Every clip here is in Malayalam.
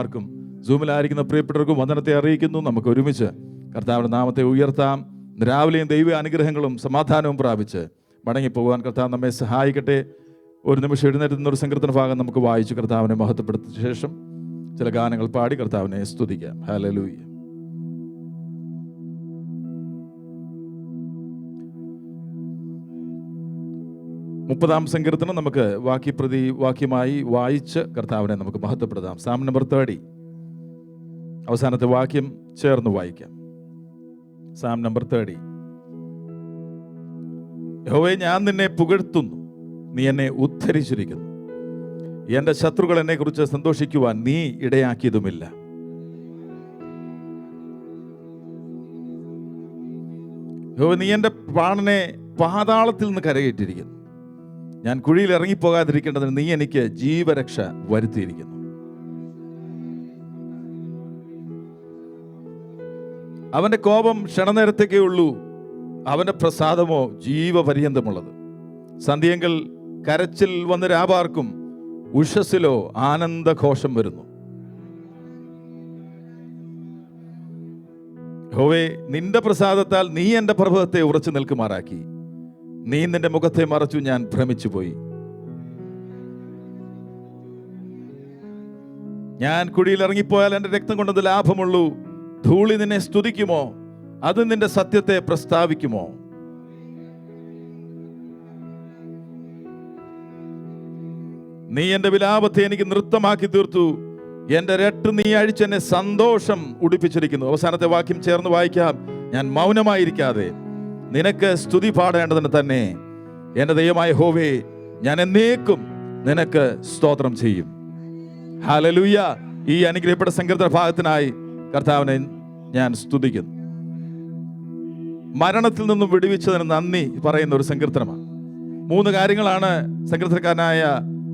ആർക്കും സൂമിലായിരിക്കുന്ന പ്രിയപ്പെട്ടവർക്കും വന്ദനത്തെ അറിയിക്കുന്നു. നമുക്ക് ഒരുമിച്ച് കർത്താവിൻ്റെ നാമത്തെ ഉയർത്താം. രാവിലെയും ദൈവ അനുഗ്രഹങ്ങളും സമാധാനവും പ്രാപിച്ച് മടങ്ങിപ്പോകാൻ കർത്താവ് നമ്മെ സഹായിക്കട്ടെ. ഒരു നിമിഷം എഴുന്നേറ്റുന്ന ഒരു സങ്കീർത്തന ഭാഗം നമുക്ക് വായിച്ച് കർത്താവിനെ മഹത്വപ്പെടുത്തിയ ശേഷം ചില ഗാനങ്ങൾ പാടി കർത്താവിനെ സ്തുതിക്കാം. ഹല്ലേലൂയ. മുപ്പതാം സങ്കീർത്തനം നമുക്ക് വാക്യമായി വായിച്ച് കർത്താവിനെ നമുക്ക് മഹത്വപ്പെടുത്താം. സാം നമ്പർ 30 അവസാനത്തെ വാക്യം ചേർന്ന് വായിക്കാം. Psalm number 30. യഹോവേ, ഞാൻ നിന്നെ പുകഴ്ത്തുന്നു, നീ എന്നെ ഉദ്ധരിച്ചിരിക്കുന്നു. എൻ്റെ ശത്രുക്കൾ എന്നെ കുറിച്ച് സന്തോഷിക്കുവാൻ നീ ഇടയാക്കിയതുമില്ല. യഹോവേ, നീ എൻ്റെ പ്രാണനെ പാതാളത്തിൽ നിന്ന് കരകയറ്റിയിരിക്കുന്നു. ഞാൻ കുഴിയിൽ ഇറങ്ങിപ്പോകാതിരിക്കേണ്ടതിന് നീ എനിക്ക് ജീവരക്ഷ വരുത്തിയിരിക്കുന്നു. അവന്റെ കോപം ക്ഷണനേരത്തേക്കേ ഉള്ളൂ, അവന്റെ പ്രസാദമോ ജീവപര്യന്തമുള്ളത്. സന്ധ്യയെങ്കിൽ കരച്ചിൽ വന്ന് രാപാർക്കും, ഉഷസ്സിലോ ആനന്ദഘോഷം വരുന്നു. യഹോവേ, നിന്റെ പ്രസാദത്താൽ നീ എൻ്റെ പർവ്വതത്തെ ഉറച്ചു നിൽക്കുമാറാക്കി. നീ നിന്റെ മുഖത്തെ മറച്ചു, ഞാൻ ഭ്രമിച്ചു പോയി. ഞാൻ കുഴിയിൽ ഇറങ്ങിപ്പോയാൽ എൻ്റെ രക്തം കൊണ്ടത് ലാഭമുള്ളൂ. ധൂളി നിന്നെ സ്തുതിക്കുമോ? അത് നിന്റെ സത്യത്തെ പ്രസ്താവിക്കുമോ? നീ എൻ്റെ വിലാപത്തെ എനിക്ക് നൃത്തമാക്കി തീർത്തു. എൻ്റെ രട്ട് നീ അഴിച്ചെന്നെ സന്തോഷം ഉടിപ്പിച്ചിരിക്കുന്നു. അവസാനത്തെ വാക്യം ചേർന്ന് വായിക്കാം. ഞാൻ മൗനമായിരിക്കാതെ നിനക്ക് സ്തുതി പാടേണ്ടതിന് തന്നെ എൻ്റെ ദൈവമായ യഹോവേ, ഞാൻ എന്നേക്കും നിനക്ക് സ്തോത്രം ചെയ്യും. ഹല്ലേലൂയ. ഈ അനുഗ്രഹപ്പെട്ട സങ്കീർത്തന ഭാഗത്തിനായി കർത്താവിനെ ഞാൻ സ്തുതിക്കുന്നു. മരണത്തിൽ നിന്നും വിടുവിച്ചതിന് നന്ദി പറയുന്ന ഒരു സങ്കീർത്തനമാണ്. 3 കാര്യങ്ങളാണ് സങ്കീർത്തനക്കാരനായ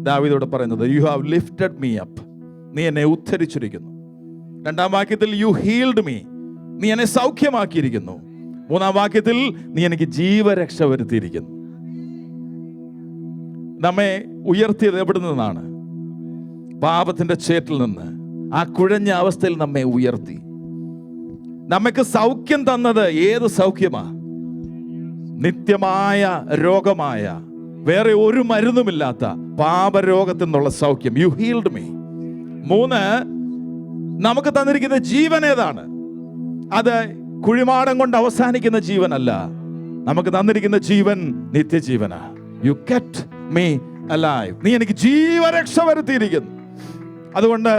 ദാവീദോട് പറയുന്നത്. You have lifted me up, നീ എന്നെ ഉദ്ധരിച്ചിരിക്കുന്നു. 2-ാം വാക്യത്തിൽ യു ഹീൽഡ് മീ, നീ എന്നെ സൗഖ്യമാക്കിയിരിക്കുന്നു. 3-ാം വാക്യത്തിൽ നീ എനിക്ക് ജീവരക്ഷ വരുത്തിയിരിക്കുന്നു. നമ്മെ ഉയർത്തിയത് എവിടെ നിന്നാണ്? പാപത്തിന്റെ ചേറ്റിൽ നിന്ന്. ആ കുഴഞ്ഞ അവസ്ഥയിൽ നമ്മെ ഉയർത്തി. നമുക്ക് സൗഖ്യം തന്നത് ഏത് സൗഖ്യമാ? നിത്യമായ രോഗമായ, വേറെ ഒരു മരുന്നുമില്ലാത്ത പാപരോഗത്തിൽ നിന്നുള്ള സൗഖ്യം. U healed me. 3, നമുക്ക് തന്നിരിക്കുന്ന ജീവൻ ഏതാണ്? അത് കുഴിമാടം കൊണ്ട് അവസാനിക്കുന്ന ജീവനല്ല. നമുക്ക് തന്നിരിക്കുന്ന ജീവൻ നിത്യജീവനാ. യു കെപ്റ്റ് മീ അലൈവ്, നീ എനിക്ക് ജീവരക്ഷ വരുത്തിയിരിക്കുന്നു. അതുകൊണ്ട്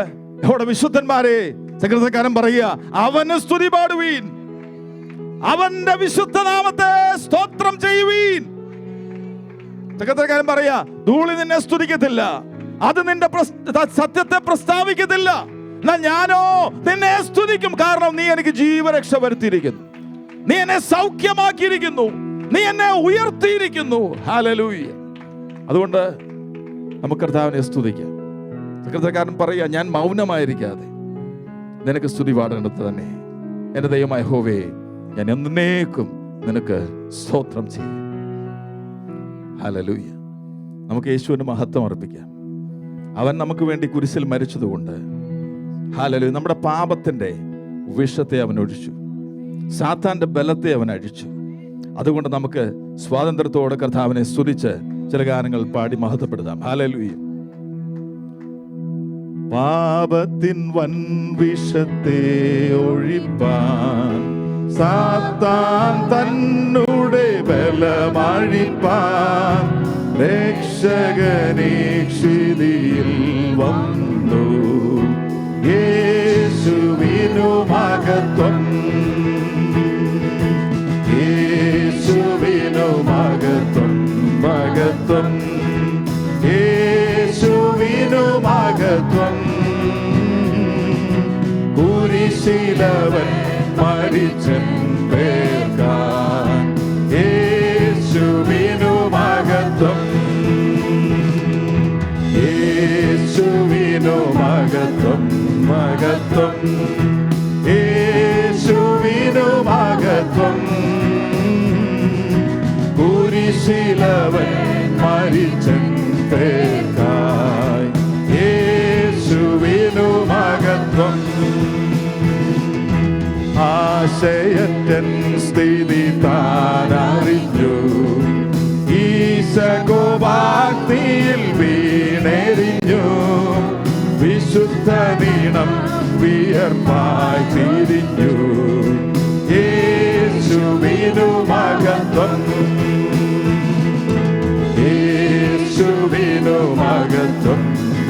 ഇവിടെ വിശുദ്ധന്മാരെ, സങ്കീർത്തനക്കാരൻ പറയുക, അവന് സ്തുതി പാടുവീൻ, അവന്റെ വിശുദ്ധ നാമത്തെ സ്തോത്രം ചെയ്യുവീൻ. സങ്കീർത്തനക്കാരൻ പറയാ, ധൂളി നിന്നെ സ്തുതിക്കത്തില്ല, അത് നിന്റെ സത്യത്തെ പ്രസ്താവിക്കത്തില്ല. എന്നാൽ ഞാനോ നിന്നെ സ്തുതിക്കും, കാരണം നീ എനിക്ക് ജീവരക്ഷ വരുത്തിയിരിക്കുന്നു, നീ എന്നെ സൗഖ്യമാക്കിയിരിക്കുന്നു, നീ എന്നെ ഉയർത്തിയിരിക്കുന്നു. ഹല്ലേലൂയ. അതുകൊണ്ട് നമുക്ക് കർത്താവിനെ സ്തുതിക്കാം. സങ്കീർത്തനക്കാരൻ പറയുക, ഞാൻ മൗനമായിരിക്കാതെ നിനക്ക് സ്തുതി പാടേണ്ടത് തന്നെ എൻ്റെ ദൈവമായ യഹോവേ, ഞാൻ എന്നേക്കും നിനക്ക് സ്തോത്രം ചെയ്യും. ഹല്ലേലൂയ. നമുക്ക് യേശുവിന് മഹത്വം അർപ്പിക്കാം. അവൻ നമുക്ക് വേണ്ടി കുരിശിൽ മരിച്ചതുകൊണ്ട്, ഹല്ലേലൂയ, നമ്മുടെ പാപത്തിന്റെ വിഷത്തെ അവൻ ഒഴിച്ചു, സാത്താന്റെ ബലത്തെ അവൻ അഴിച്ചു. അതുകൊണ്ട് നമുക്ക് സ്വാതന്ത്ര്യത്തോടെ കർത്താവിനെ സ്തുതിച്ച് ചില ഗാനങ്ങൾ പാടി മഹത്വപ്പെടുത്താം. ഹല്ലേലൂയ. പാപത്തിൻ വൻ വിഷത്തെ ഒഴിപ്പാൻ, സാത്താൻ തന്നുടെ ബലമഴിപ്പാൻ, രക്ഷകനീക്ഷിതിയിൽ വന്നു. യേശുവിനു മഹത്വം, യേശുവിനു മഹത്വം, മഹത്വം, യേശുവിനു മഹത്വം. കുരിശിലവൻ മരിച്ചൻ പേർക്കാൻ, യേശുവിനു മഹത്വം, യേശുവിനു മഹത്വം, മഹത്വം, യേശുവിനു മഹത്വം. കുരിശിലവൻ മരിച്ചൻ പേർക്കായി, യേശുവിനു മഹത്വം. ആശയറ്റൻ സ്ഥിതി താനറിഞ്ഞു. ഈശകോപാഗ്നിയിൽ വീണെറിഞ്ഞു. വിശുദ്ധ നീണം വിയർപ്പായി തിരിഞ്ഞു. യേശുവിനു മഹത്വം, യേശുവിനു മഹത്വം,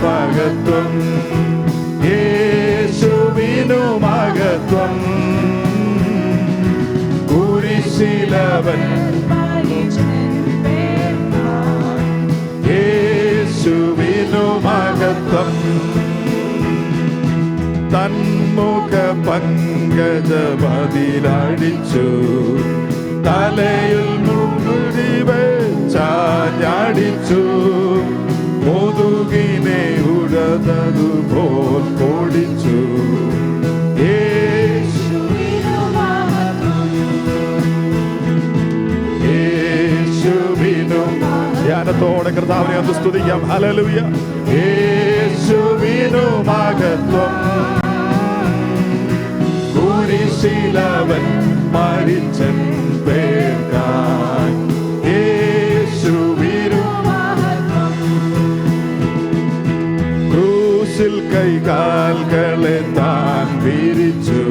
മഹത്വം, യേശുവിനു മഹത്വം. കുരിശിലവൻ യേശുവിനു മഹത്വം. തന്മുഖ പങ്കജമതിലടിച്ചു. തലയിൽ മുൾമുടി വെച്ചാഞ്ഞടിച്ചു. മുതുകിനെ ഉഴന്നതുപോൽ പൊടിച്ചു. യേശുവിനു ധ്യാനത്തോടെ കർത്താവിനെ ഒന്ന് സ്തുതിക്കാം. ഹല്ലേലൂയ. യേശുവിനു മഹത്വം. കുരിശിലവൻ മരിച്ചൻ പേർക്കായി. യേശുവിനു മഹത്വം. ക്രൂശിൽ കൈകാലുകളെ താൻ വിരിച്ചു.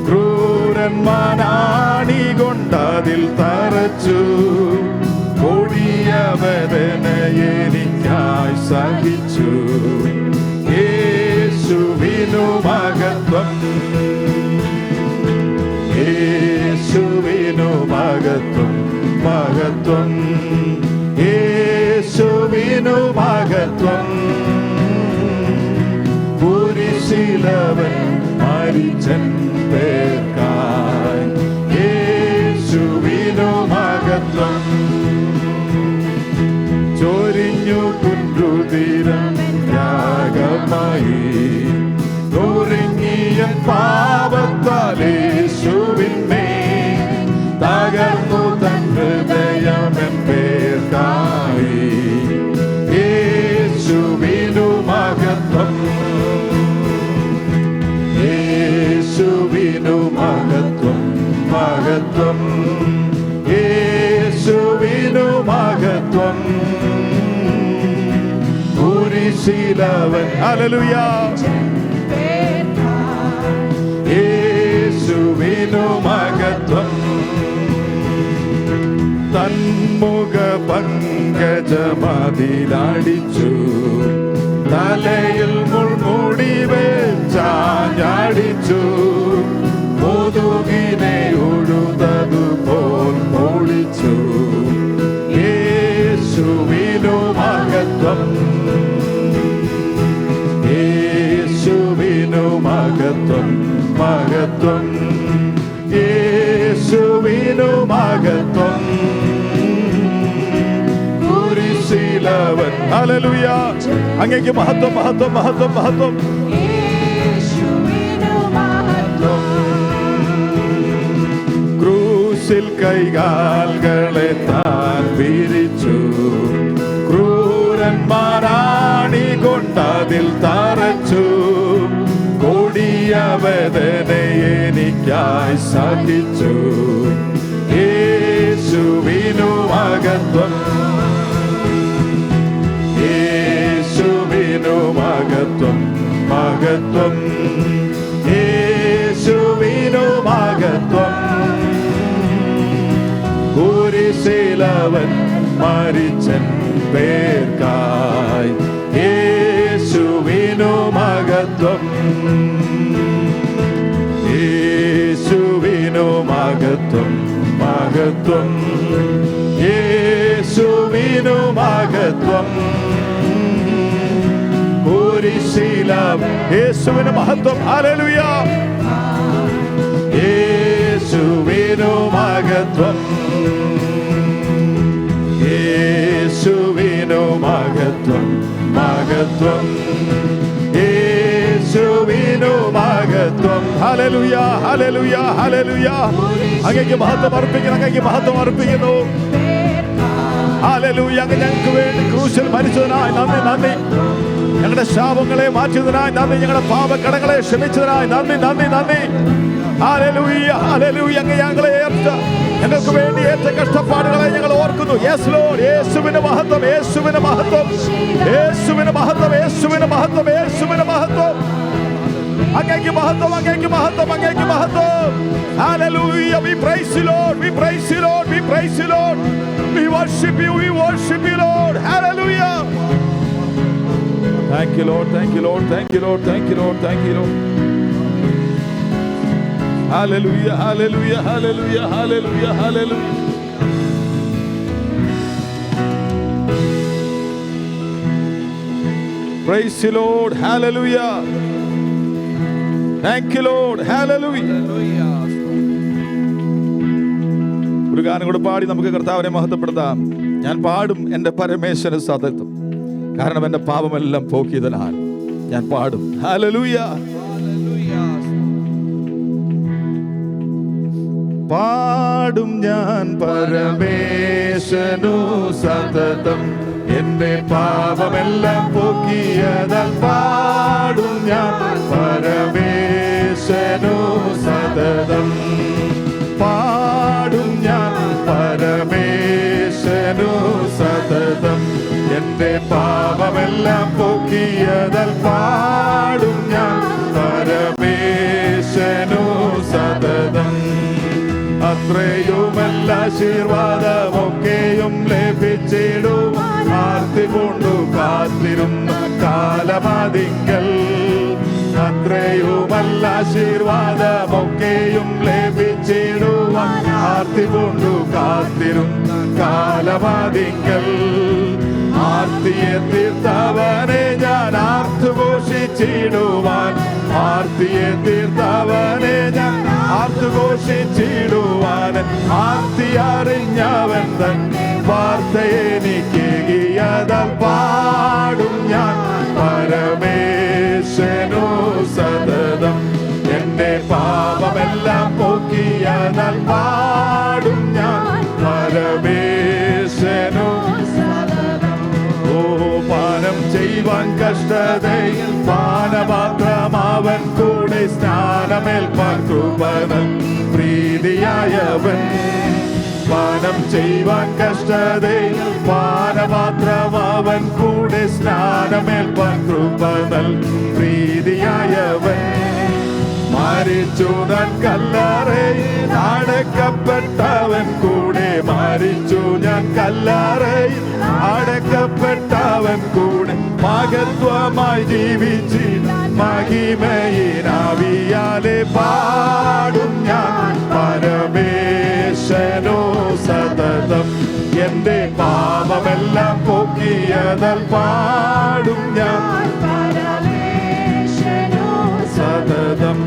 ക്രൂരന്മാനാണി കൊണ്ടതിൽ തറച്ചു. കൊടിയ വേദന എനിക്കായി സഹിച്ചു. യേശുവിനു മഹത്വം, യേശുവിനു മഹത്വം, മഹത്വം, യേശുവിനു മഹത്വം. കുരിശിലവൻ മരിച്ചൻ പേർക്കായി. യേശുവിനു മഹത്വം. ചൊരിഞ്ഞു കുന്തുതിരം യാഗമായി. നുറുങ്ങിയ പാപത്താൽ യേശുവിന്മേൽ തകർന്നു തൻ ഹൃദയമെൻ പേർക്കായി. യേശുവിനു മഹത്വം, യേശുവിനു മഹത്വം, മഹത്വം, യേശുവിനു മഹത്വം. കുരിശിലവൻ ഹല്ലേലൂയ. യേശുവിനു മഹത്വം. തന്മുഖ പങ്കജമതിലടിച്ചു. തലയിൽ മുൾമുടി വെച്ചാഞ്ഞടിച്ചു. മുതുകിനെ ഉഴുതതുപോൽ പൊളിച്ചു. യേശുവിനു മഹത്വം, യേശുവിനു മഹത്വം, മഹത്വം, യേശുവിനു മഹത്വം. കുരിശിലവൻ ഹല്ലേലൂയ. അങ്ങേക്ക് മഹത്വം, മഹത്വം, മഹത്വം, മഹത്വം. ക്രൂശിൽ കൈകാലുകളെ താൻ വിരിച്ചു. ക്രൂരന്മാരാണി കൊണ്ടതിൽ തറച്ചു. കൊടിയ വേദന എനിക്കായി സഹിച്ചു. യേശുവിനു മഹത്വം, യേശുവിനു മഹത്വം, മഹത്വം, യേശുവിനു മഹത്വം. കുരിശിലവൻ മരിച്ചൻ പേർക്കായി. യേശുവിനു മഹത്വം, യേശുവിനു മഹത്വം, മഹത്വം, യേശുവിനു മഹത്വം. കുരിശിലവൻ യേശുവിന് മഹത്വം. ഹല്ലേലൂയ. യേശുവിനു മഹത്വം, യേശുവിനു മഹത്വം, മഹത്വം, യേശുവിനു മഹത്വം. Hallelujah, hallelujah, hallelujah. അങ്ങേക്ക് മഹത്വം അർപ്പിക്കുന്നു, അങ്ങേക്ക് മഹത്വം അർപ്പിക്കുന്നു. ഹല്ലേലൂയ. അങ്ങ് ഞങ്ങൾക്ക് വേണ്ടി ക്രൂശിൽ മരിച്ചതിനായി നന്ദി, നന്ദി. ഞങ്ങളുടെ ശാപങ്ങളെ മാറ്റിയതിനായി നന്ദി. ഞങ്ങളുടെ പാപക്കടങ്ങളെ ക്ഷമിച്ചതിനായി നന്ദി, നന്ദി, നന്ദി. Hallelujah, hallelujah. അങ്ങ് ഞങ്ങളെ ഞങ്ങൾക്ക് വേണ്ടി ഏറ്റ കഷ്ടപ്പാടുകളെ ഞങ്ങൾ ഓർക്കുന്നു. Yes Lord. യേശുവിന്റെ മഹത്വം, യേശുവിന്റെ മഹത്വം, യേശുവിന്റെ മഹത്വം, യേശുവിന്റെ മഹത്വം, യേശുവിന്റെ മഹത്വം. അങ്ങേക്ക് മഹത്വം, അങ്ങേക്ക് മഹത്വം, അങ്ങേക്ക് മഹത്വം. Hallelujah. We praise you, Lord. We praise you, Lord. We praise you, Lord. We worship you. We worship you, Lord. Hallelujah. Thank you, Lord. Thank you, Lord. Thank you, Lord. Thank you, Lord. Thank you, Lord. Hallelujah. Hallelujah. Hallelujah. Hallelujah. Hallelujah. Praise you, Lord. Hallelujah. Thank you, Lord. Hallelujah. ഒരു ഗാനം കൂടെ പാടി നമുക്ക് കർത്താവിനെ മഹത്വപ്പെടുത്താം. ഞാൻ പാടും എൻ്റെ പരമേശ്വര സതത്വം, കാരണം എൻ്റെ പാപമെല്ലാം പോക്കിയതിനാൽ ഞാൻ പാടും. ഹല്ലേലൂയ. പാടും ഞാൻ പരമേശ്വരനു സതതം, എന്റെ പാപമെല്ലാം പോക്കിയതാൽ പാടും ഞാൻ പരമേശ്വരനു സതതം. പാടും ഞാൻ പരമേശ്വരനു സതതം, എന്റെ പാപമെല്ലാം പോക്കിയതാൽ പാടും ഞാൻ പരമേശ്വരനു സതതം. അത്രയുമല്ല ആശീർവാദമൊക്കെയും ലഭിച്ചിടുവാൻ ആർത്തി കൊണ്ടു കാത്തിരുന്ന കാലമതിങ്കൽ. അത്രയുമല്ല ആശീർവാദമൊക്കെയും ലഭിച്ചിടുവാൻ ആർത്തി കൊണ്ടു കാത്തിരുന്ന കാലമതിങ്കൽ. ആർത്തിയെ തീർത്തവനെ ഞാൻ ആർത്തുഘോഷിച്ചിടുവാൻ, ആർത്തിയെ തീർത്തവനെ ഞാൻ ആർത്തുഘോഷിച്ചിടുവാൻ. ആർത്തി അറിഞ്ഞവൻ തന്നെ വാർത്തയെനിക്കേകിയതാൽ പാടും ഞാൻ പരമേശ്വരനു സതതം, എന്റെ പാപമെല്ലാം പോക്കിയതാൽ പാടും ഞാൻ പരമേശ്വരനു. പാനം ചെയ്യുവാൻ കഷ്ടതയിൽ പാനപാത്രമാവൻ കൂടെ സ്നാനമേൽപ്പാൻ കൃപനൽ പ്രീതിയായവൻ. പാനം ചെയ്യുവാൻ കഷ്ടതയിൽ പാനപാത്രമാവൻ കൂടെ സ്നാനമേൽപ്പാൻ കൃപനൽ പ്രീതിയായവൻ. മരിച്ചു ഞാൻ കല്ലറയിൽ അടക്കപ്പെട്ടവൻ കൂടെ, മരിച്ചു ഞാൻ കല്ലറയിൽ അടക്കപ്പെട്ടവൻ കൂടെ, മഹത്വമായി ജീവിച്ചിടാൻ മഹിമയിനാവിയാലെ പാടും ഞാൻ പരമേശ്വരനു സതതം, എന്റെ പാപമെല്ലാം പോക്കിയതാൽ പാടും ഞാൻ സതതം.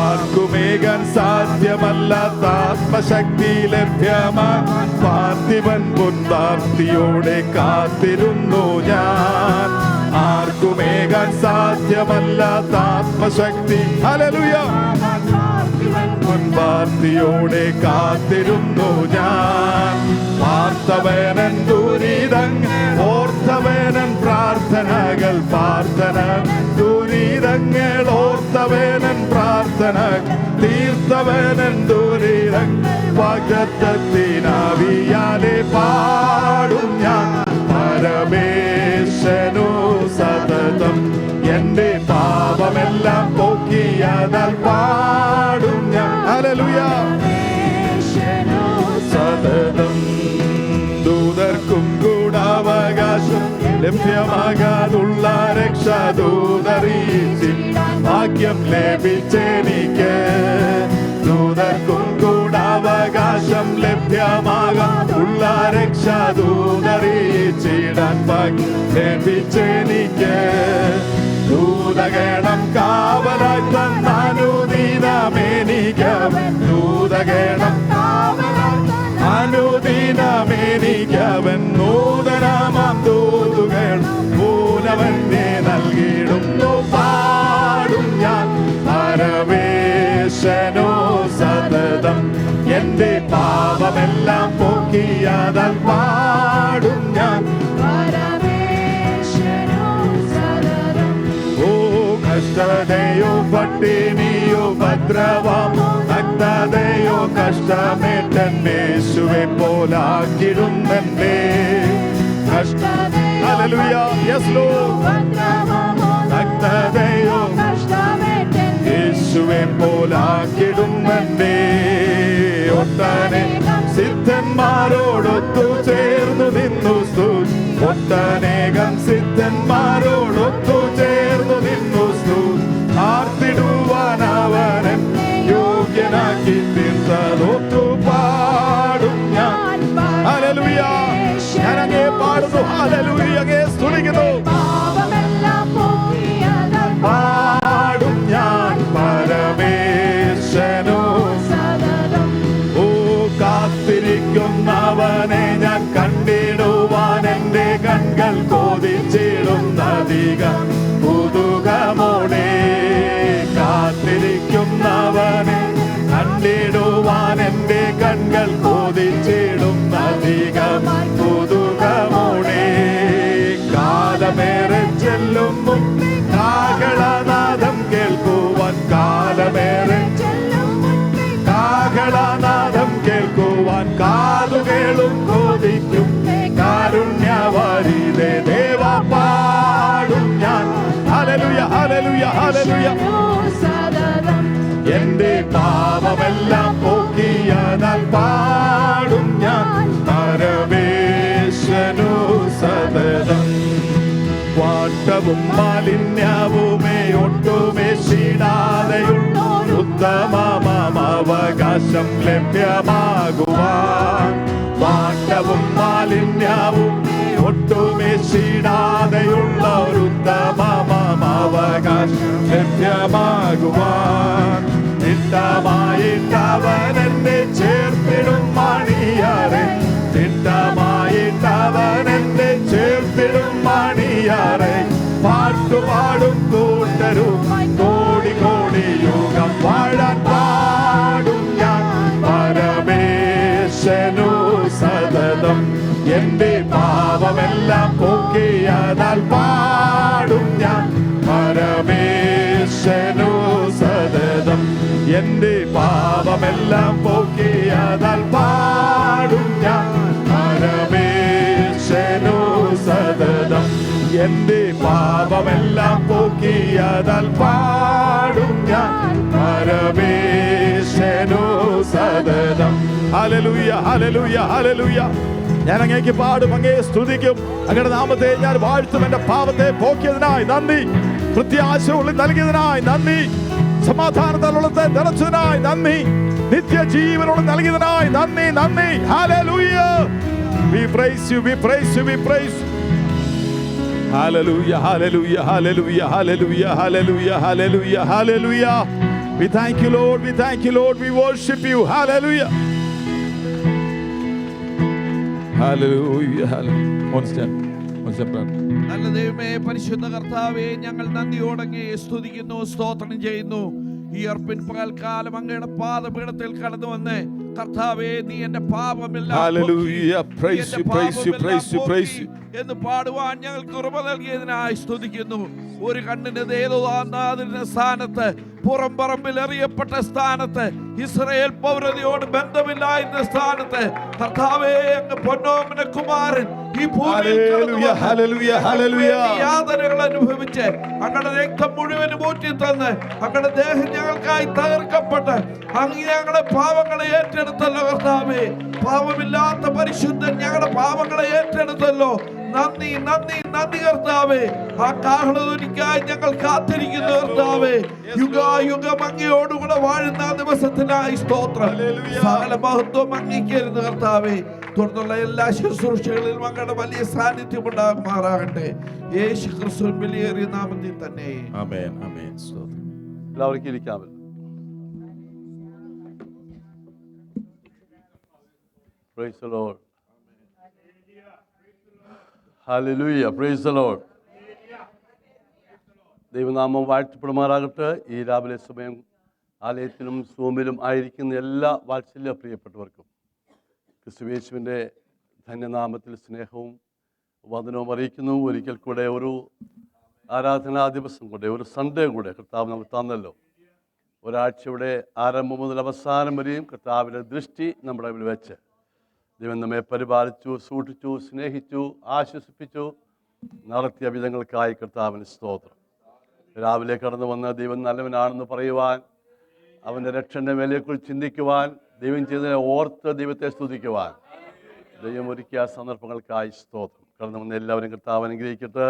ആർക്കുമേകാൻ സാധ്യമല്ലാത്ത ആത്മശക്തി ലഭ്യമാൻ പാർത്ഥിവൻ പൊൻപാർത്തിയോടെ കാത്തിരുന്നു ഞാൻ. ആർക്കുമേകാൻ സാധ്യമല്ലാത്ത ആത്മശക്തി, ഹല്ലേലൂയ, പൊൻപാർത്തിയോടെ കാത്തിരുന്നു ഞാൻ. പാർത്തവനൻ ദുരിതങ്ങൾ ഓർത്തവനൻ പ്രാർത്ഥനകൾ, പ്രാർത്ഥന ദുരിതങ്ങൾ ഓർത്തവനൻ പ്രാർത്ഥന തീർത്തവനൻ ദുരിതങ്ങൾ വാഗ്ദത്തത്തിനാവിയാലെ പാടും ഞാൻ പരമേശ്വരനു സതതം, എന്റെ പാപമെല്ലാം പോക്കിയതാൽ പാടും ഞാൻ. ഹല്ലേലൂയ. സതതം ദൂതർക്കും കൂടാവകാശം ലഭ്യമാകാതുള്ള രക്ഷാദൂതറിയിച്ചിൽ ഭാഗ്യം ലഭിച്ചെനിക്ക്. ദൂതർക്കും കൂടാവകാശം ലഭ്യമാകാതുള്ള രക്ഷാദൂതറിയിച്ചിടാൻ ഭാഗ്യം ലഭിച്ചെനിക്ക്. ദൂതഗണം കാവലായി തന്നനുദിനമെനിക്കവൻ, ദൂതഗണം അനുദിനമെനിക്കവൻ നൂതനമാം ദൂതുകൾ മൂലവന്നെ നൽകിയിടുന്നു. പാടും ഞാൻ പരമേശ്വരനു സതതം, എന്റെ പാപമെല്ലാം പോക്കിയതാൽ പാടും ഞാൻ വേദനയോ പട്ടിണിയോ ഭദ്രവാമോ നഗ്നതയോ കഷ്ടമേറ്റേശുവെ പോലാക്കിടുന്നെ ഹല്ലേലൂയ. Yes lord. നഗ്നതയോ യേശുവെ പോലാക്കിടുന്നെ. ഒട്ടനേകം സിദ്ധന്മാരോടൊത്തു ചേർന്നു നിന്നു ഒട്ടനേകം സിദ്ധന്മാരോടൊത്തു ചേർന്നു നിന്നു ആർത്തിടുവാൻ അവനെ യോഗ്യനാക്കി തീർത്തതൊത്തു പാടും ഞാൻ. ഹല്ലേലൂയ. ഞാൻ അങ്ങേ പാടുന്നു. ഹല്ലേലൂയ. അങ്ങേ സ്തുതിക്കുന്നു. പാടും ഞാൻ പരമേശനോ. ഓ കാത്തിരിക്കുന്നവനെ ഞാൻ കണ്ടിടുവാൻ എൻ്റെ കൺകൾ കൊതിച്ചിടുന്നധികം കുതുകമോടെ. കാത്തിരിക്കുന്നവനെ കണ്ടിടുവാൻ എൻ്റെ കൺകൾ കൊതിച്ചിടുന്നധികം കുതുകമോടെ. കാലമേറെ ചെല്ലും കാഹളനാദം കേൾക്കുവാൻ കാലമേറെ കാഹളനാദം കേൾക്കുവാൻ കാതുകളും കൊതിക്കും കാരുണ്യവാരിതേ ദേവ പാടും ഞാൻ. Hallelujah hallelujah hallelujah. എന്റെ പാപമെല്ലാം പോക്കിയതാൽ പാടും ഞാൻ പരമേശനു സതതം. വാട്ടവും മാലിന്യവുമേ ഒട്ടുമേശിടാതെയുള്ള ഉത്തമമാവകാശം ലഭ്യമാകുവാൻ. വാട്ടവും മാലിന്യവും ഒട്ടുമേശിടാതെയുള്ള ഒരു ഉത്തമമാവകാശം ലഭ്യമാകുവാൻ. തിട്ടമായിട്ടവൻ എന്നെ ചേർത്തിടും മണിയാറെ. തിട്ടമായിട്ടവൻ എന്നെ ചേർത്തിടും മണിയാറെ. പാട്ടുപാടും കൂട്ടരും കോടി കോടി യുഗം വാഴാൻ പാടും ഞാൻ പരമേശനു സതതം. എന്റെ പാപമെല്ലാം പോക്കിയതാൽ പാടും ഞാൻ പരമേശനു സതതം. എന്റെ പാപമെല്ലാം പോക്കിയതാൽ പാടും ഞാൻ പരമേശനു സതതം. എന്റെ പാപമെല്ലാം പോക്കിയതാൽ പാടും ഞാൻ പരമേശനു സതതം. Hallelujah hallelujah hallelujah. ഞാൻ അങ്ങേക്ക് പാടും, അങ്ങേ സ്തുതിക്കും. അങ്ങയുടെ നാമത്തെ ഞാൻ വാഴ്ത്തും. എന്റെ പാപത്തെ പോക്കിയതിനായി നന്ദി. പ്രത്യാശ നൽകിയതിനായി നന്ദി. സമാധാനത്താലുള്ളത്തെ നിറച്ചതിനായി നന്ദി. നിത്യജീവനോട് നൽകിയതിനായി നന്ദി നന്ദി. Hallelujah. We praise you, we praise you, we praise you. Hallelujah, hallelujah, hallelujah, hallelujah, hallelujah, hallelujah, hallelujah. We thank you, Lord, we thank you, Lord, we worship you. Hallelujah. Hallelujah, hallelujah. One step. നല്ല ദൈവമേ, പരിശുദ്ധ കർത്താവേ, ഞങ്ങൾ നന്ദിയോടങ്ങേ സ്തുതിക്കുന്നു, സ്തോത്രം ചെയ്യുന്നു. ഈ അർപ്പിൻ പകൽക്കാലം അങ്ങയുടെ പാദപീഠത്തിൽ കടന്നു വന്ന് കർത്താവേ, നീ എന്റെ പാപമെല്ലാം എന്ന് പാടുവാൻ ഞങ്ങൾക്ക് കൃപ നൽകിയതിനായി സ്തുതിക്കുന്നു. ഒരു കണ്ണിന് ദേവദാനത്തിന്റെ സ്ഥാനത്ത്, പുറം പറമ്പിൽ എറിയപ്പെട്ട സ്ഥാനത്ത്, ഇസ്രായേൽ പൗരതയോട് ബന്ധമില്ലായിരുന്ന സ്ഥാനത്ത് കർത്താവേ, അങ്ങ് പൊന്നോമന കുമാരൻ ഈ ഭൂമിയിൽ യാതനകൾ അനുഭവിച്ച് അങ്ങയുടെ രക്തം മുഴുവനും ഊറ്റി തന്ന് അങ്ങയുടെ ദേഹം ഞങ്ങൾക്കായി തകർക്കപ്പെട്ട് അങ്ങ് ഞങ്ങളുടെ പാവങ്ങളെ ഏറ്റെടുത്തല്ലോ കർത്താവേ. പാവമില്ലാത്ത പരിശുദ്ധൻ ഞങ്ങളുടെ പാവങ്ങളെ ഏറ്റെടുത്തല്ലോ. നന്ദി നന്ദി നന്ദി കർത്താവേ. ആ കാഹളധ്വനിക്കായി ഞങ്ങൾ കാത്തിരിക്കുന്നു കർത്താവേ. യുഗായുഗം അങ്ങയോടുകൂടെ വാഴുന്ന ദിവസത്തിനായി സ്തോത്രം. സകല മഹത്വം അങ്ങേക്കായിരുന്നു കർത്താവേ. തുടർന്നുള്ള എല്ലാ ശുശ്രൂഷകളിലും അങ്ങയുടെ വലിയ സാന്നിധ്യം ഉണ്ടാകുമാറാകട്ടെ. യേശു ക്രിസ്തുവിൻ വിലയേറിയ നാമത്തിൽ തന്നെ. ആമേൻ ആമേൻ. എല്ലാവർക്കും ഇരിക്കാമല്ലോ. Praise the Lord. Hallelujah. Praise the Lord. ദൈവനാമം വാഴ്ത്തപ്പെടുമാറാകട്ടെ. ഈ രാവിലെ സമയം ആലയത്തിലും സൂമിലും ആയിരിക്കുന്ന എല്ലാ വാത്സല്യ പ്രിയപ്പെട്ടവർക്കും ക്രിസ്തുയേശുവിൻ്റെ ധന്യനാമത്തിൽ സ്നേഹവും വന്ദനവും അറിയിക്കുന്നു. ഒരിക്കൽ കൂടെ ഒരു ആരാധനാ ദിവസം കൂടെ, ഒരു സൺഡേ കൂടെ കർത്താവ് നമുക്ക് തന്നല്ലോ. ഒരാഴ്ചയുടെ ആരംഭം മുതൽ അവസാനം വരെയും കർത്താവിൻ്റെ ദൃഷ്ടി നമ്മുടെ മുമ്പിൽ വെച്ച് ദൈവം നമ്മെ പരിപാലിച്ചു, സൂക്ഷിച്ചു, സ്നേഹിച്ചു, ആശ്വസിപ്പിച്ചു, നടത്തിയ വിധങ്ങൾക്കായി കർത്താവിന് സ്തോത്രം. രാവിലെ കടന്നു വന്ന് ദൈവം നല്ലവനാണെന്ന് പറയുവാൻ, അവൻ്റെ രക്ഷൻ്റെ വിലയെക്കുറിച്ച് ചിന്തിക്കുവാൻ, ദൈവം ചെയ്തതിനെ ഓർത്ത് ദൈവത്തെ സ്തുതിക്കുവാൻ ദൈവം ഒരുക്കിയ സന്ദർഭങ്ങൾക്കായി സ്തോത്രം. കടന്നു വന്ന എല്ലാവരും കർത്താവ് അനുഗ്രഹിക്കട്ടെ.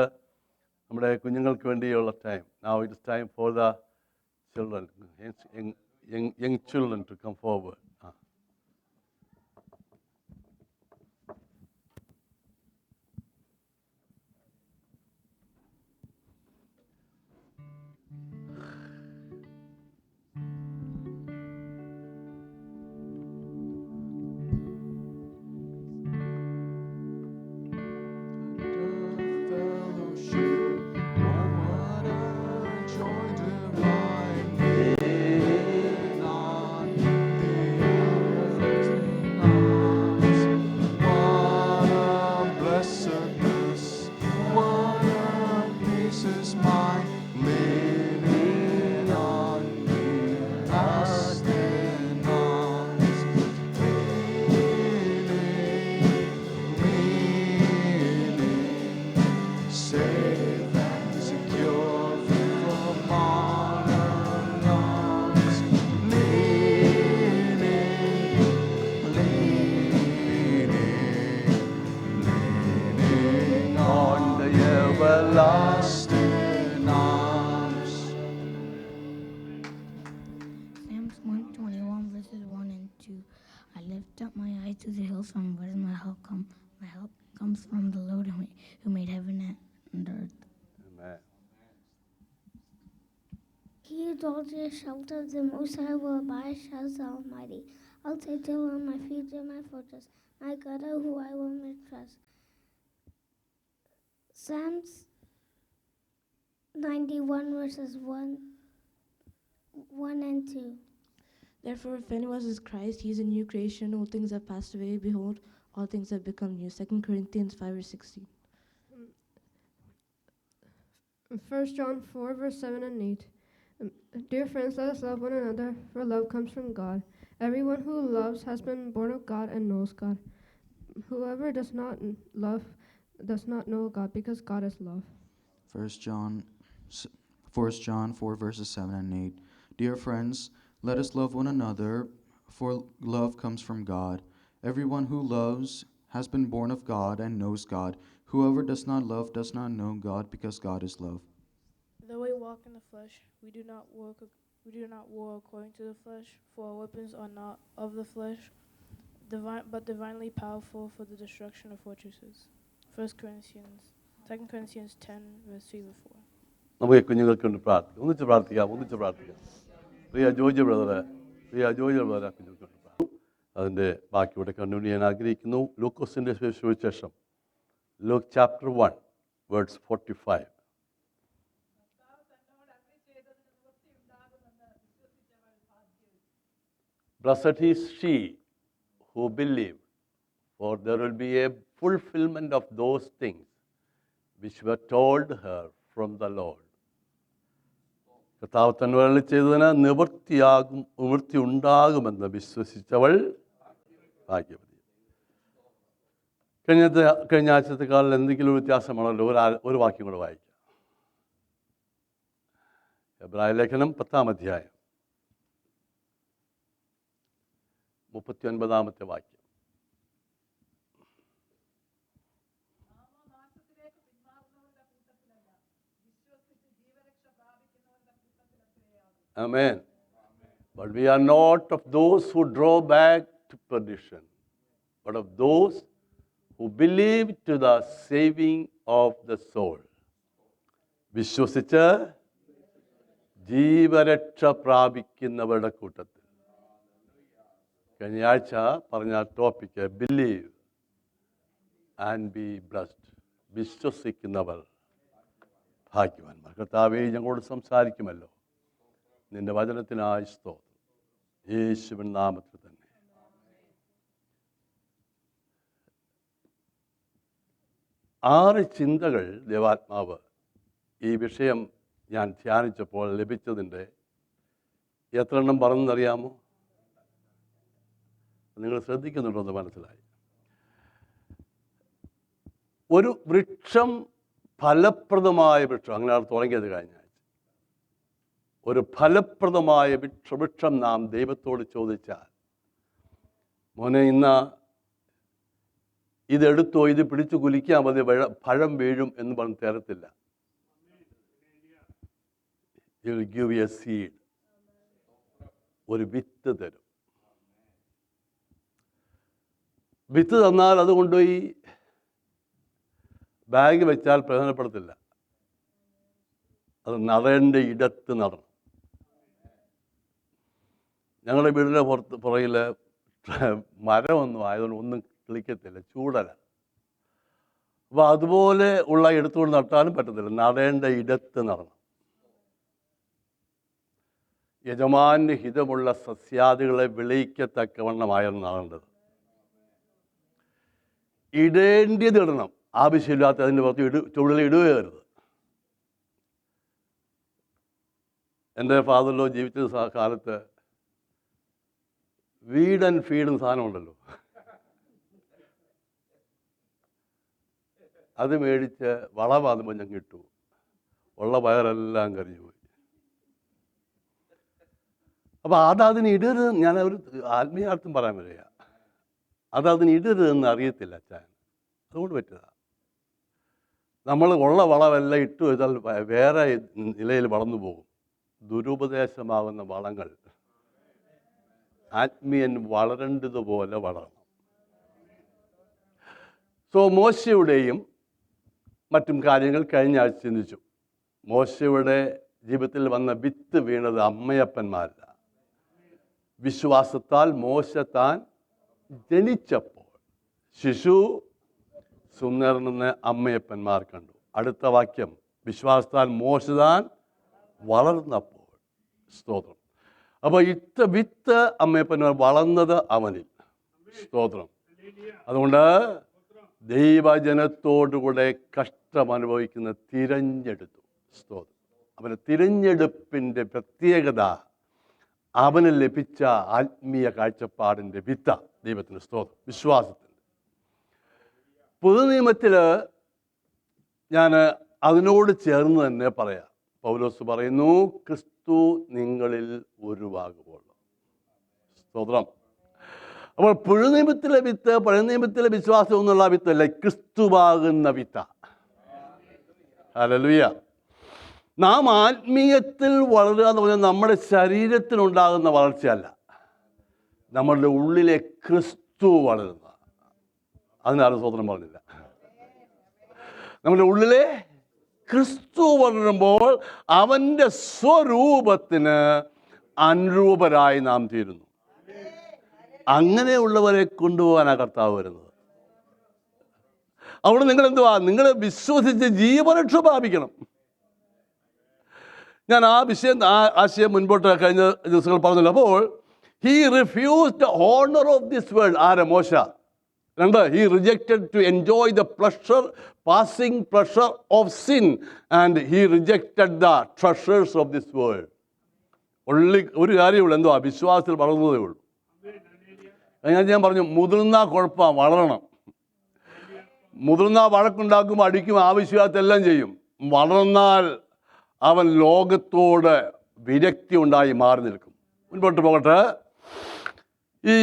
നമ്മുടെ കുഞ്ഞുങ്ങൾക്ക് വേണ്ടിയുള്ള time. Now it is time for the children, young children to come forward. Everlasting arms. Psalms 121 verses 1 and 2. I lift up my eyes to the hills, from where does my help come? My help comes from the Lord who made heaven and earth. Amen. He who dwells in the shelter of the Most High will abide shall the Almighty. I'll take the Lord my refuge and my fortress, my God who I will trust. Psalms 91 verses 1 and 2. Therefore, if anyone is Christ, he is a new creation. All things have passed away. Behold, all things have become new. 2 Corinthians 5 verse 16. 1 John 4 verse 7 and 8. Dear friends, let us love one another, for love comes from God. Everyone who loves has been born of God and knows God. Whoever does not love does not know God, because God is love. 1 John 4 verses 7 and 8. Dear friends, let us love one another, for love comes from God. Everyone who loves has been born of God and knows God. Whoever does not love does not know God, because God is love. Though we walk in the flesh, we do not war according to the flesh, for our weapons are not of the flesh, but divinely powerful for the destruction of fortresses. 2 Corinthians 10 verse 3 to 4. നമുക്ക് കുഞ്ഞുങ്ങൾക്ക് വേണ്ടി പ്രാർത്ഥിക്കാം. ഒന്നിച്ച് പ്രാർത്ഥിക്കാം. പ്രിയ ജോർജ് ബ്രദറെ കുഞ്ഞുങ്ങൾക്ക് വേണ്ടി പ്രാർത്ഥിക്കും. അതിൻ്റെ ബാക്കി ഇവിടെ കണ്ടുകൊണ്ട് ഞാൻ ആഗ്രഹിക്കുന്നു. ലൂക്കോസിൻ്റെ സുവിശേഷം, Luke chapter 1 words 45. Blessed is she who believed, for there will be a fulfillment of those things which were told her from the Lord. കർത്താവ് തന്നെ അരുളി ചെയ്തതിന് നിവൃത്തി ഉണ്ടാകുമെന്ന് വിശ്വസിച്ചവൾ ഭാഗ്യവതി. കഴിഞ്ഞ ആഴ്ചത്തെക്കാളിൽ എന്തെങ്കിലും ഒരു വ്യത്യാസമാണല്ലോ. ഒരു വാക്യം കൂടെ വായിക്കാം. എബ്രായ ലേഖനം 10-ാം അധ്യായം 39-ാമത്തെ വാക്യം. Amen. But we are not of those who draw back to perdition, but of those who believe to the saving of the soul. വിശ്വസിച്ച് ജീവരക്ഷ പ്രാപിക്കുന്നവരുടെ കൂട്ടത്തിൽ. കഴിഞ്ഞയാഴ്ച പറഞ്ഞ topic believe and B blessed. വിശ്വസിക്കുന്നവർ ഭാഗ്യവാന്മാർ. കർത്താവേ, ഞങ്ങളോട് സംസാരിക്കുമല്ലോ. നിന്റെ വചനത്തിനായി സ്തോത്രം. യേശുവിൻ നാമത്തിൽ തന്നെ. ആറ് ചിന്തകൾ ദേവാത്മാവ് ഈ വിഷയം ഞാൻ ധ്യാനിച്ചപ്പോൾ ലഭിച്ചതിൻ്റെ എത്ര എണ്ണം പറഞ്ഞെന്നറിയാമോ? നിങ്ങൾ ശ്രദ്ധിക്കുന്നുണ്ടോ എന്ന് മനസ്സിലായി. ഒരു വൃക്ഷം, ഫലപ്രദമായ വൃക്ഷം, അങ്ങനെയാണ് തുടങ്ങിയത് കഴിഞ്ഞ ആഴ്ച. ഒരു ഫലപ്രദമായ വൃക്ഷം നാം ദൈവത്തോട് ചോദിച്ചാൽ, മോനെ ഇന്ന് ഇതെടുത്തോ, ഇത് പിടിച്ചു കുലിക്കാൻ മതി, പഴം വീഴും എന്ന് പറഞ്ഞ് തരത്തില്ല. He will give you a seed. ഒരു വിത്ത് തരും. വിത്ത് തന്നാൽ അത് കൊണ്ടുപോയി ബാഗ് വെച്ചാൽ പ്രയോജനപ്പെടത്തില്ല. അത് നടേണ്ട ഇടത്ത് നടണം. ഞങ്ങളുടെ വീടിൻ്റെ പുറകിൽ മരമൊന്നും ആയതുകൊണ്ട് ഒന്നും കിളിക്കത്തില്ല, ചൂടല. അപ്പോൾ അതുപോലെ ഉള്ള എടുത്തുകൊണ്ട് നട്ടാലും പറ്റത്തില്ല, നടേണ്ട ഇടത്ത് നടണം. യജമാന് ഹിതമുള്ള സസ്യാദികളെ വിളയിക്കത്തക്കവണ്ണമായിരുന്നു നടേണ്ടത്. ഇടേണ്ടത് ഇടണം, ആവശ്യമില്ലാത്ത അതിൻ്റെ പുറത്ത് ചുവടിലിടുകയരുത്. എൻ്റെ ഫാദറിലോ ജീവിച്ച കാലത്ത് വീഡ് ആൻഡ് ഫീഡ് സാധനമുണ്ടല്ലോ, അത് മേടിച്ച് വളമാകുമ്പോൾ ഞാൻ കിട്ടു, ഉള്ള പയറെല്ലാം കരിഞ്ഞു പോയി. അപ്പോൾ അതതിന് ഇടരുത്. ഞാൻ ഒരു ആത്മീയാർത്ഥം പറയാൻ വരിക, അതതിന് ഇടരുതെന്ന് അറിയത്തില്ല അച്ഛൻ, അതുകൊണ്ട് പറ്റിയതാണ്. നമ്മൾ ഉള്ള വളമെല്ലാം ഇട്ടു വെച്ചാൽ വേറെ നിലയിൽ വളർന്നു പോകും. ദുരുപദേശമാകുന്ന വളങ്ങൾ ആത്മീയൻ വളരേണ്ടതുപോലെ വളരണം. സോ മോശയുടെയും മറ്റും കാര്യങ്ങൾ കഴിഞ്ഞ ആഴ്ച ചിന്തിച്ചു. മോശയുടെ ജീവിതത്തിൽ വന്ന വിത്ത് വീണത് അമ്മയപ്പന്മാരല്ല. വിശ്വാസത്താൽ മോശ താൻ ജനിച്ചപ്പോൾ ശിശു സുന്ദരനെന്ന് അമ്മയപ്പന്മാർ കണ്ടു. അടുത്ത വാക്യം, വിശ്വാസത്താൽ മോശ താൻ വളർന്നപ്പോൾ. സ്തോത്രം. അപ്പോൾ വിത്ത് അമ്മയപ്പന്മാർ വളർന്നത് അവനിൽ. സ്തോത്രം. അതുകൊണ്ട് ദൈവജനത്തോടുകൂടെ കഷ്ടം അനുഭവിക്കുന്ന തിരഞ്ഞെടുത്തു. സ്തോത്രം. അവൻ്റെ തിരഞ്ഞെടുപ്പിൻ്റെ പ്രത്യേകത അവന് ലഭിച്ച ആത്മീയ കാഴ്ചപ്പാടിൻ്റെ വിത്ത. ദൈവത്തിന് സ്തോത്രം. വിശ്വാസത്തിൻ്റെ പുതുനിയമത്തിൽ ഞാൻ അതിനോട് ചേർന്ന് തന്നെ പറയാം. പൗലോസ് പറയുന്നു, ക്രിസ്തു നിങ്ങളിൽ ഉരുവാകുമ്പോൾ. സ്തോത്രം. അപ്പോൾ പുതുനിയമത്തിലെ വിത്ത് പഴയ നിയമത്തിലെ വിശ്വാസം എന്നുള്ള വിത്തല്ല, ക്രിസ്തുവാകുന്ന വിത്ത. ഹല്ലേലൂയ. നാം ആത്മീയത്തിൽ വളരുക എന്ന് പറഞ്ഞാൽ നമ്മുടെ ശരീരത്തിനുണ്ടാകുന്ന വളർച്ചയല്ല, നമ്മളുടെ ഉള്ളിലെ ക്രിസ്തു വളരുന്ന. അതിനാരും സ്വതന്ത്രം പറഞ്ഞില്ല. നമ്മുടെ ഉള്ളിലെ ക്രിസ്തു വളരുമ്പോൾ അവൻ്റെ സ്വരൂപത്തിന് അനുരൂപരായി നാം തീരുന്നു. അങ്ങനെയുള്ളവരെ കൊണ്ടുപോകാനാണ് കർത്താവ് വരുന്നത്. അവിടെ നിങ്ങൾ എന്തുവാ, നിങ്ങൾ വിശ്വസിച്ച് ജീവരക്ഷ പ്രാപിക്കണം. ഞാൻ ആശയം മുൻപോട്ട് കഴിഞ്ഞ ദിവസങ്ങൾ പറഞ്ഞല്ലോ. അപ്പോൾ he refused the honour of this world. ആരെ? മോശ. രണ്ട്, he rejected to enjoy the passing pleasure of sin and he rejected the treasures of this world. ഒരു കാര്യമുള്ളൂ, എന്തുവാ, വിശ്വാസത്തിൽ വളർന്നതേ ഉള്ളൂ. ഞാൻ പറഞ്ഞു, മുതിർന്ന കുഴപ്പം, വളരണം. മുതിർന്ന വഴക്കുണ്ടാക്കും, അടിക്കും, ആവശ്യമില്ലാത്തെല്ലാം ചെയ്യും. വളർന്നാൽ അവൻ ലോകത്തോട് വിരക്തി ഉണ്ടായി മാറി നിൽക്കും. മുൻപോട്ട് പോകട്ടെ. ഈ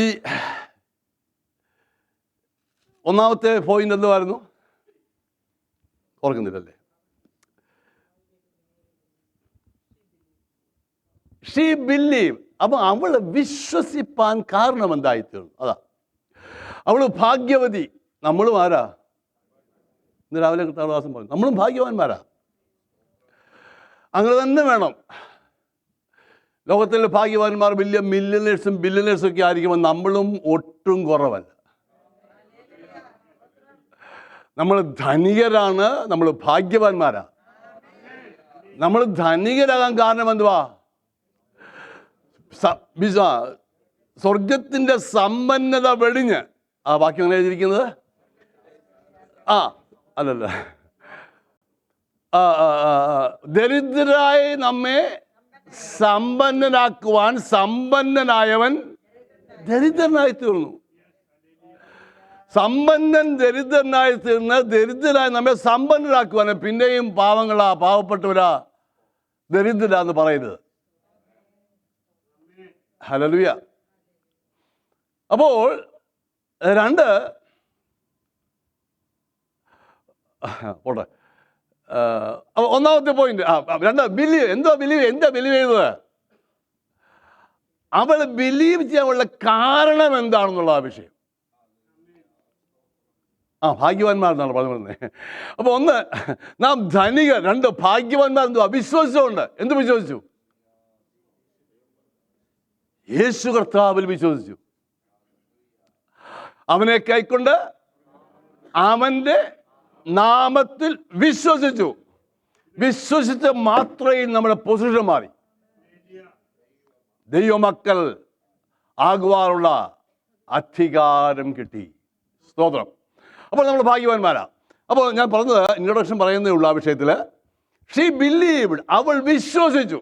ഒന്നാമത്തെ പോയിന്റ് എന്തുവായിരുന്നു? ഓർക്കുന്നില്ലല്ലേ? She believe. അപ്പം അവൾ വിശ്വസിപ്പാൻ കാരണം എന്തായിത്തീർന്നു? അതാ, അവൾ ഭാഗ്യവതി. നമ്മളും ആരാ? ഇന്ന് രാവിലെ കർത്താവദാസൻ പറഞ്ഞു, നമ്മളും ഭാഗ്യവാന്മാരാ. അങ്ങനെ തന്നെ വേണം. ലോകത്തിലെ ഭാഗ്യവാന്മാർ വലിയ ബില്യനേഴ്സും ഒക്കെ ആയിരിക്കുമ്പോൾ നമ്മളും ഒട്ടും കുറവല്ല. നമ്മൾ ധനികരാണ്, നമ്മൾ ഭാഗ്യവാന്മാരാ. നമ്മൾ ധനികരാകാൻ കാരണം എന്തുവാ? സ്വർഗത്തിൻ്റെ സമ്പന്നത വെടിഞ്ഞ്. ആ വാക്യം എങ്ങനെ എഴുതിയിരിക്കുന്നത്? അല്ലല്ല, ദരിദ്രരായി നമ്മെ സമ്പന്നനാക്കുവാൻ സമ്പന്നനായവൻ ദരിദ്രനായി തീർന്നു. സമ്പന്നൻ ദരിദ്രനായി തീർന്ന് ദരിദ്രനായി നമ്മെ സമ്പന്നരാക്കുവാൻ. പിന്നെയും പാവങ്ങളാ, പാവപ്പെട്ടവരാ, ദരിദ്രരാ എന്ന് പറയരുത്. ഹല്ലേലൂയ. അപ്പോൾ രണ്ട് പോട്ടെ. അപ്പോൾ ഒന്നാമത്തെ പോയിന്റ് ബിലീവ്. എന്താ ബിലീവ് ചെയ്തത്? അവൾ ബിലീവ് ചെയ്യാനുള്ള കാരണം എന്താണെന്നുള്ള വിഷയം. ഭാഗ്യവാന്മാരെന്നാണ് പറഞ്ഞത്. അപ്പോൾ ഒന്ന്, നാം ധനികർ. രണ്ട്, ഭാഗ്യവാന്മാർ. എന്തോ വിശ്വസിച്ചുകൊണ്ട്. എന്ത് വിശ്വസിച്ചു? യേശു കർത്താവിൽ വിശ്വസിച്ചു. അവനെ കൈക്കൊണ്ട് അവന്റെ നാമത്തിൽ വിശ്വസിച്ചു. വിശ്വസിച്ച് മാത്രമേ നമ്മുടെ പൊസിഷൻ മാറി. ദൈവമക്കൾ ആകുവാനുള്ള അധികാരം കിട്ടി. സ്തോത്രം. അപ്പോൾ നമ്മൾ ഭാഗ്യവാന്മാരാ. അപ്പോൾ ഞാൻ പറഞ്ഞത് ഇൻട്രൊഡക്ഷൻ പറയുന്നേ ഉള്ളൂ ആ വിഷയത്തിൽ. She believed. അവൾ വിശ്വസിച്ചു.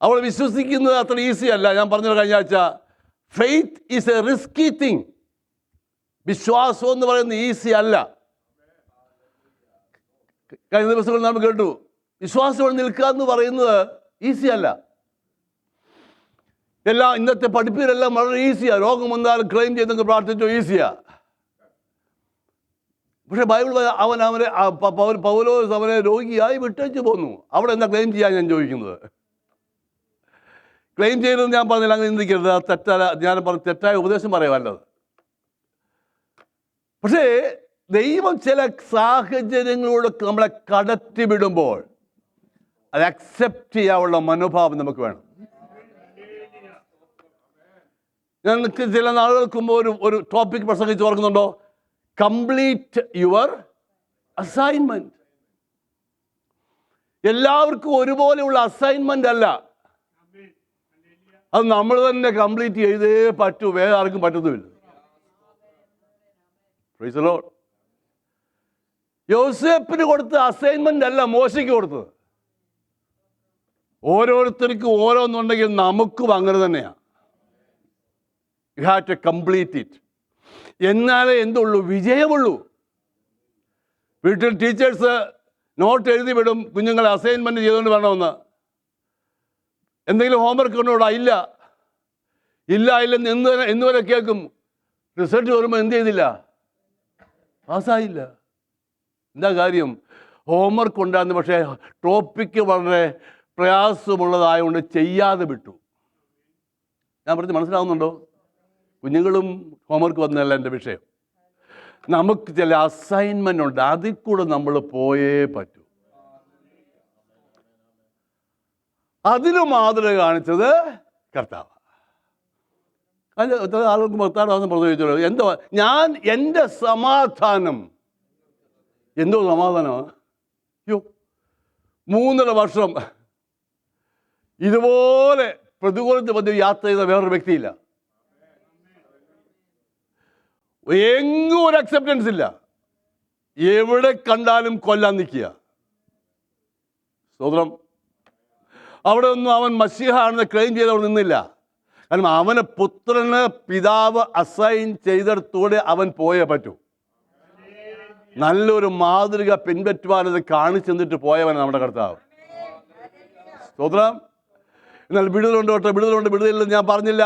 അവൾ വിശ്വസിക്കുന്നത് അത്ര ഈസി അല്ല. ഞാൻ പറഞ്ഞത് കഴിഞ്ഞ ആഴ്ച, faith is A risky thing. വിശ്വാസം എന്ന് പറയുന്നത് ഈസി അല്ല. കഴിഞ്ഞ ദിവസങ്ങളിൽ നാം കേട്ടു, വിശ്വാസം നിൽക്കുക എന്ന് പറയുന്നത് ഈസി അല്ല. ഇന്നത്തെ പഠിപ്പിലെല്ലാം വളരെ ഈസിയാ. രോഗം വന്നാലും ക്ലെയിം ചെയ്തെങ്കിൽ പ്രാർത്ഥിച്ചോ, ഈസിയാ. പക്ഷെ ബൈബിൾ പൗലോസ് അവനെ രോഗിയായി വിട്ടേച്ച് പോന്നു. അവിടെ എന്താ ക്ലെയിം ചെയ്യാൻ ഞാൻ ചോദിക്കുന്നത്? ക്ലെയിം ചെയ്തത് ഞാൻ പറഞ്ഞില്ല, അങ്ങനെ ചിന്തിക്കരുത്. ഞാൻ തെറ്റായ ഉപദേശം പറയാമല്ലത്. പക്ഷേ ദൈവം ചില സാഹചര്യങ്ങളോട് നമ്മളെ കടത്തിവിടുമ്പോൾ അത് അക്സെപ്റ്റ് ചെയ്യാനുള്ള മനോഭാവം നമുക്ക് വേണം. ഞങ്ങൾക്ക് ചില നാളുകൾക്ക് മുമ്പ് ഒരു ടോപ്പിക് പ്രസംഗിച്ച് ഓർക്കുന്നുണ്ടോ? Complete your assignment. എല്ലാവർക്കും ഒരുപോലെയുള്ള അസൈൻമെന്റ് അല്ല. അത് നമ്മൾ തന്നെ കംപ്ലീറ്റ് ചെയ്തേ പറ്റൂ, വേറെ ആർക്കും പറ്റത്തുമില്ല. Praise the lord. യോസേപ്പിന് കൊടുത്ത അസൈൻമെന്റ് അല്ല മോശയ്ക്ക് കൊടുത്തത്. ഓരോരുത്തർക്കും ഓരോന്നുണ്ടെങ്കിൽ നമുക്കും അങ്ങനെ തന്നെയാണ്. You have to complete it. എന്നാലേ എന്തുള്ളൂ? വിജയമുള്ളൂ. വീട്ടിൽ ടീച്ചേഴ്സ് നോട്ട് എഴുതി വിടും, കുഞ്ഞുങ്ങളെ അസൈൻമെന്റ് ചെയ്തുകൊണ്ട് വേണമെന്ന്. എന്തെങ്കിലും ഹോംവർക്ക് ഉണ്ടോടാ? ഇല്ലെന്ന് എന്നുവരെ കേൾക്കും. റിസൾട്ട് വരുമ്പോൾ എന്ത് ചെയ്തില്ല? പാസ്സായില്ല. എന്താ കാര്യം? ഹോംവർക്ക് ഉണ്ടായിരുന്നു, പക്ഷേ ടോപ്പിക്ക് വളരെ പ്രയാസമുള്ളതായതുകൊണ്ട് ചെയ്യാതെ വിട്ടു. ഞാൻ പറഞ്ഞ് മനസ്സിലാവുന്നുണ്ടോ? കുഞ്ഞുങ്ങളും ഹോംവർക്ക് വന്നതല്ല എൻ്റെ വിഷയം. നമുക്ക് ചില അസൈൻമെൻ്റ് ഉണ്ട്, അതിൽ കൂടെ നമ്മൾ പോയേ പറ്റൂ. അതിന് മാതൃക കാണിച്ചത് കർത്താവ്. ആളുകൾക്ക് 16 പ്രസവിച്ചല്ലോ. എന്തോ ഞാൻ എൻ്റെ സമാധാനം, എന്തോ സമാധാനമാണ്. 3.5 വർഷം ഇതുപോലെ പ്രതികൂലത്തെ മധ്യ യാത്ര ചെയ്ത വേറൊരു വ്യക്തിയില്ല. എങ്ങും ഒരു അക്സെപ്റ്റൻസ് ഇല്ല. എവിടെ കണ്ടാലും കൊല്ലാൻ നിൽക്കുക. സ്തോത്രം. അവിടെ ഒന്നും അവൻ മശീഹ ആണെന്ന് ക്ലെയിം ചെയ്തവിടെ നിന്നില്ല. കാരണം അവനെ പുത്രന് പിതാവ് അസൈൻ ചെയ്തെടുത്തൂടെ അവൻ പോയേ പറ്റൂ. നല്ലൊരു മാതൃക പിൻപറ്റുവാനത് കാണിച്ചു തന്നിട്ട് പോയവൻ നമ്മുടെ കർത്താവ്. സ്തോത്രം. എന്നാൽ വിടുതലുണ്ട് ഞാൻ പറഞ്ഞില്ല.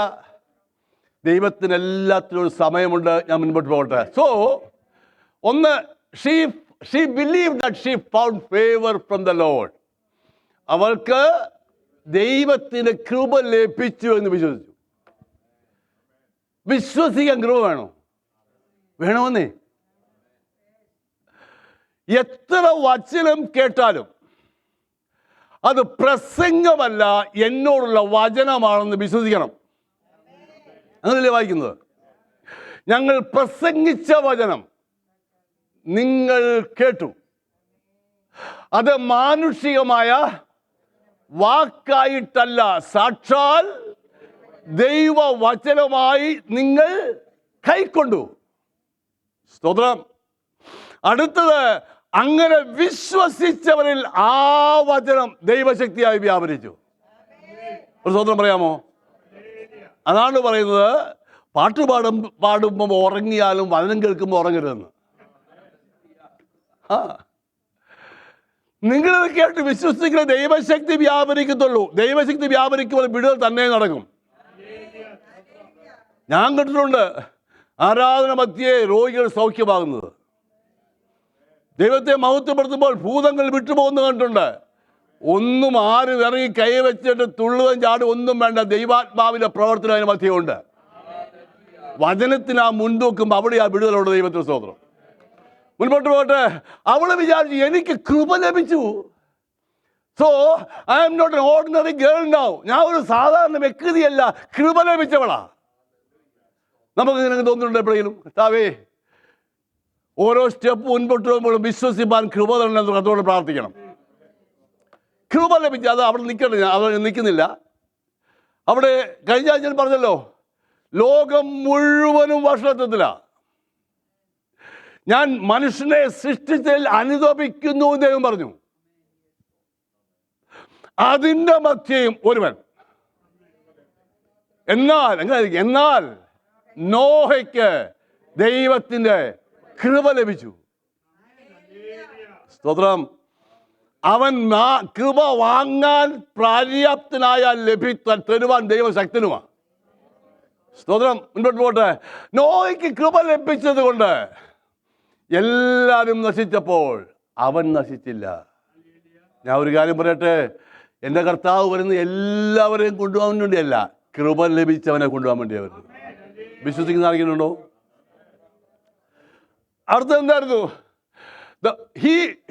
ദൈവത്തിന് എല്ലാത്തിനും ഒരു സമയമുണ്ട്. ഞാൻ മുൻപോട്ട് പോകട്ടെ. സോ ഒന്ന്, she believe that she found favour from the Lord. അവൾക്ക് ദൈവത്തിന് കൃപ ലഭിച്ചു എന്ന് വിശ്വസിച്ചു. വിശ്വസിക്കാൻ കൃപ വേണമെന്നേ. എത്ര വചനം കേട്ടാലും അത് പ്രസംഗമല്ല, എന്നോടുള്ള വചനമാണെന്ന് വിശ്വസിക്കണം. അങ്ങനെയല്ലേ വായിക്കുന്നത്? ഞങ്ങൾ പ്രസംഗിച്ച വചനം നിങ്ങൾ കേട്ടു. അത് മാനുഷികമായ വാക്കായിട്ടല്ല, സാക്ഷാൽ ദൈവവചനമായി നിങ്ങൾ കൈക്കൊണ്ടു. സ്തോത്രം. അടുത്തത്, അങ്ങനെ വിശ്വസിച്ചവരിൽ ആ വചനം ദൈവശക്തിയായി വ്യാപരിച്ചു. ഒരു സ്വന്തം പറയാമോ? അതാണ് പറയുന്നത്, പാട്ട് പാടുമ്പോൾ ഉറങ്ങിയാലും വചനം കേൾക്കുമ്പോൾ ഉറങ്ങരുതെന്ന്. നിങ്ങളിത് കേട്ട് വിശ്വസിക്കുന്ന ദൈവശക്തി വ്യാപരിക്കത്തുള്ളൂ. ദൈവശക്തി വ്യാപരിക്കുമ്പോൾ വിടുതൽ തന്നെ നടക്കും. ഞാൻ കേട്ടിട്ടുണ്ട് ആരാധന മധ്യേ രോഗികൾ സൗഖ്യമാകുന്നത്. ദൈവത്തെ മഹത്വപ്പെടുത്തുമ്പോൾ ഭൂതങ്ങൾ വിട്ടുപോകുന്നത് കണ്ടിട്ടുണ്ട്. ഒന്നും ആരും ഇറങ്ങി കൈവച്ചിട്ട് തുള്ളുകയും ചാടും ഒന്നും വേണ്ട. ദൈവാത്മാവിന്റെ പ്രവർത്തനം അതിന് മധ്യമുണ്ട്. വചനത്തിന് ആ മുൻതൂക്കുമ്പോൾ അവിടെ ആ വിടുതലുണ്ട്. ദൈവത്തിന് സ്തോത്രം. മുൻപോട്ട് പോകട്ടെ. അവള് വിചാരിച്ചു എനിക്ക് കൃപ ലഭിച്ചു. So I am not an ordinary girl now. ഞാൻ ഒരു സാധാരണ വ്യക്തിയല്ല, കൃപ ലഭിച്ചവളാ. നമുക്ക് ഇങ്ങനെ തോന്നുന്നുണ്ട് എപ്പോഴെങ്കിലും, കർത്താവേ ഓരോ സ്റ്റെപ്പ് മുൻപോട്ട് പോകുമ്പോഴും വിശ്വസിപ്പാൻ കൃപ തരണമെന്ന് കർത്താവോട് പ്രാർത്ഥിക്കണം. കൃപ ലഭിച്ച അത് അവിടെ നിൽക്കട്ടെ. അവിടെ നിൽക്കുന്നില്ല. അവിടെ കഴിഞ്ഞ ആഴ്ച പറഞ്ഞല്ലോ, ലോകം മുഴുവനും വഷളത്വത്തിലാണ്. ഞാൻ മനുഷ്യനെ സൃഷ്ടിച്ചതിൽ അനുതപിക്കുന്നു ദൈവം പറഞ്ഞു. അതിൻ്റെ മധ്യയും ഒരുവൻ. എന്നാൽ നോഹയ്ക്ക് ദൈവത്തിൻ്റെ കൃപ ലഭിച്ചു. സ്തോത്രം. അവൻ കൃപ വാങ്ങാൻ പര്യാപ്തനായാൽ തരുവാൻ ദൈവശക്തനുമാണ്. സ്തോത്രം. മുൻപോട്ട് പോട്ടെ. നോഹയ്ക്ക് കൃപ ലഭിച്ചത് കൊണ്ട് എല്ലാവരും നശിച്ചപ്പോൾ അവൻ നശിച്ചില്ല. ഞാൻ ഒരു കാര്യം പറയട്ടെ, എൻ്റെ കർത്താവ് വരുന്ന എല്ലാവരെയും കൊണ്ടുപോകാൻ വേണ്ടിയല്ല, കൃപ ലഭിച്ചവനെ കൊണ്ടുപോകാൻ വേണ്ടിയാണ് വരുന്നത്. വിശ്വസിക്കുന്ന ആർക്കുണ്ടോ? അടുത്ത എന്തായിരുന്നു?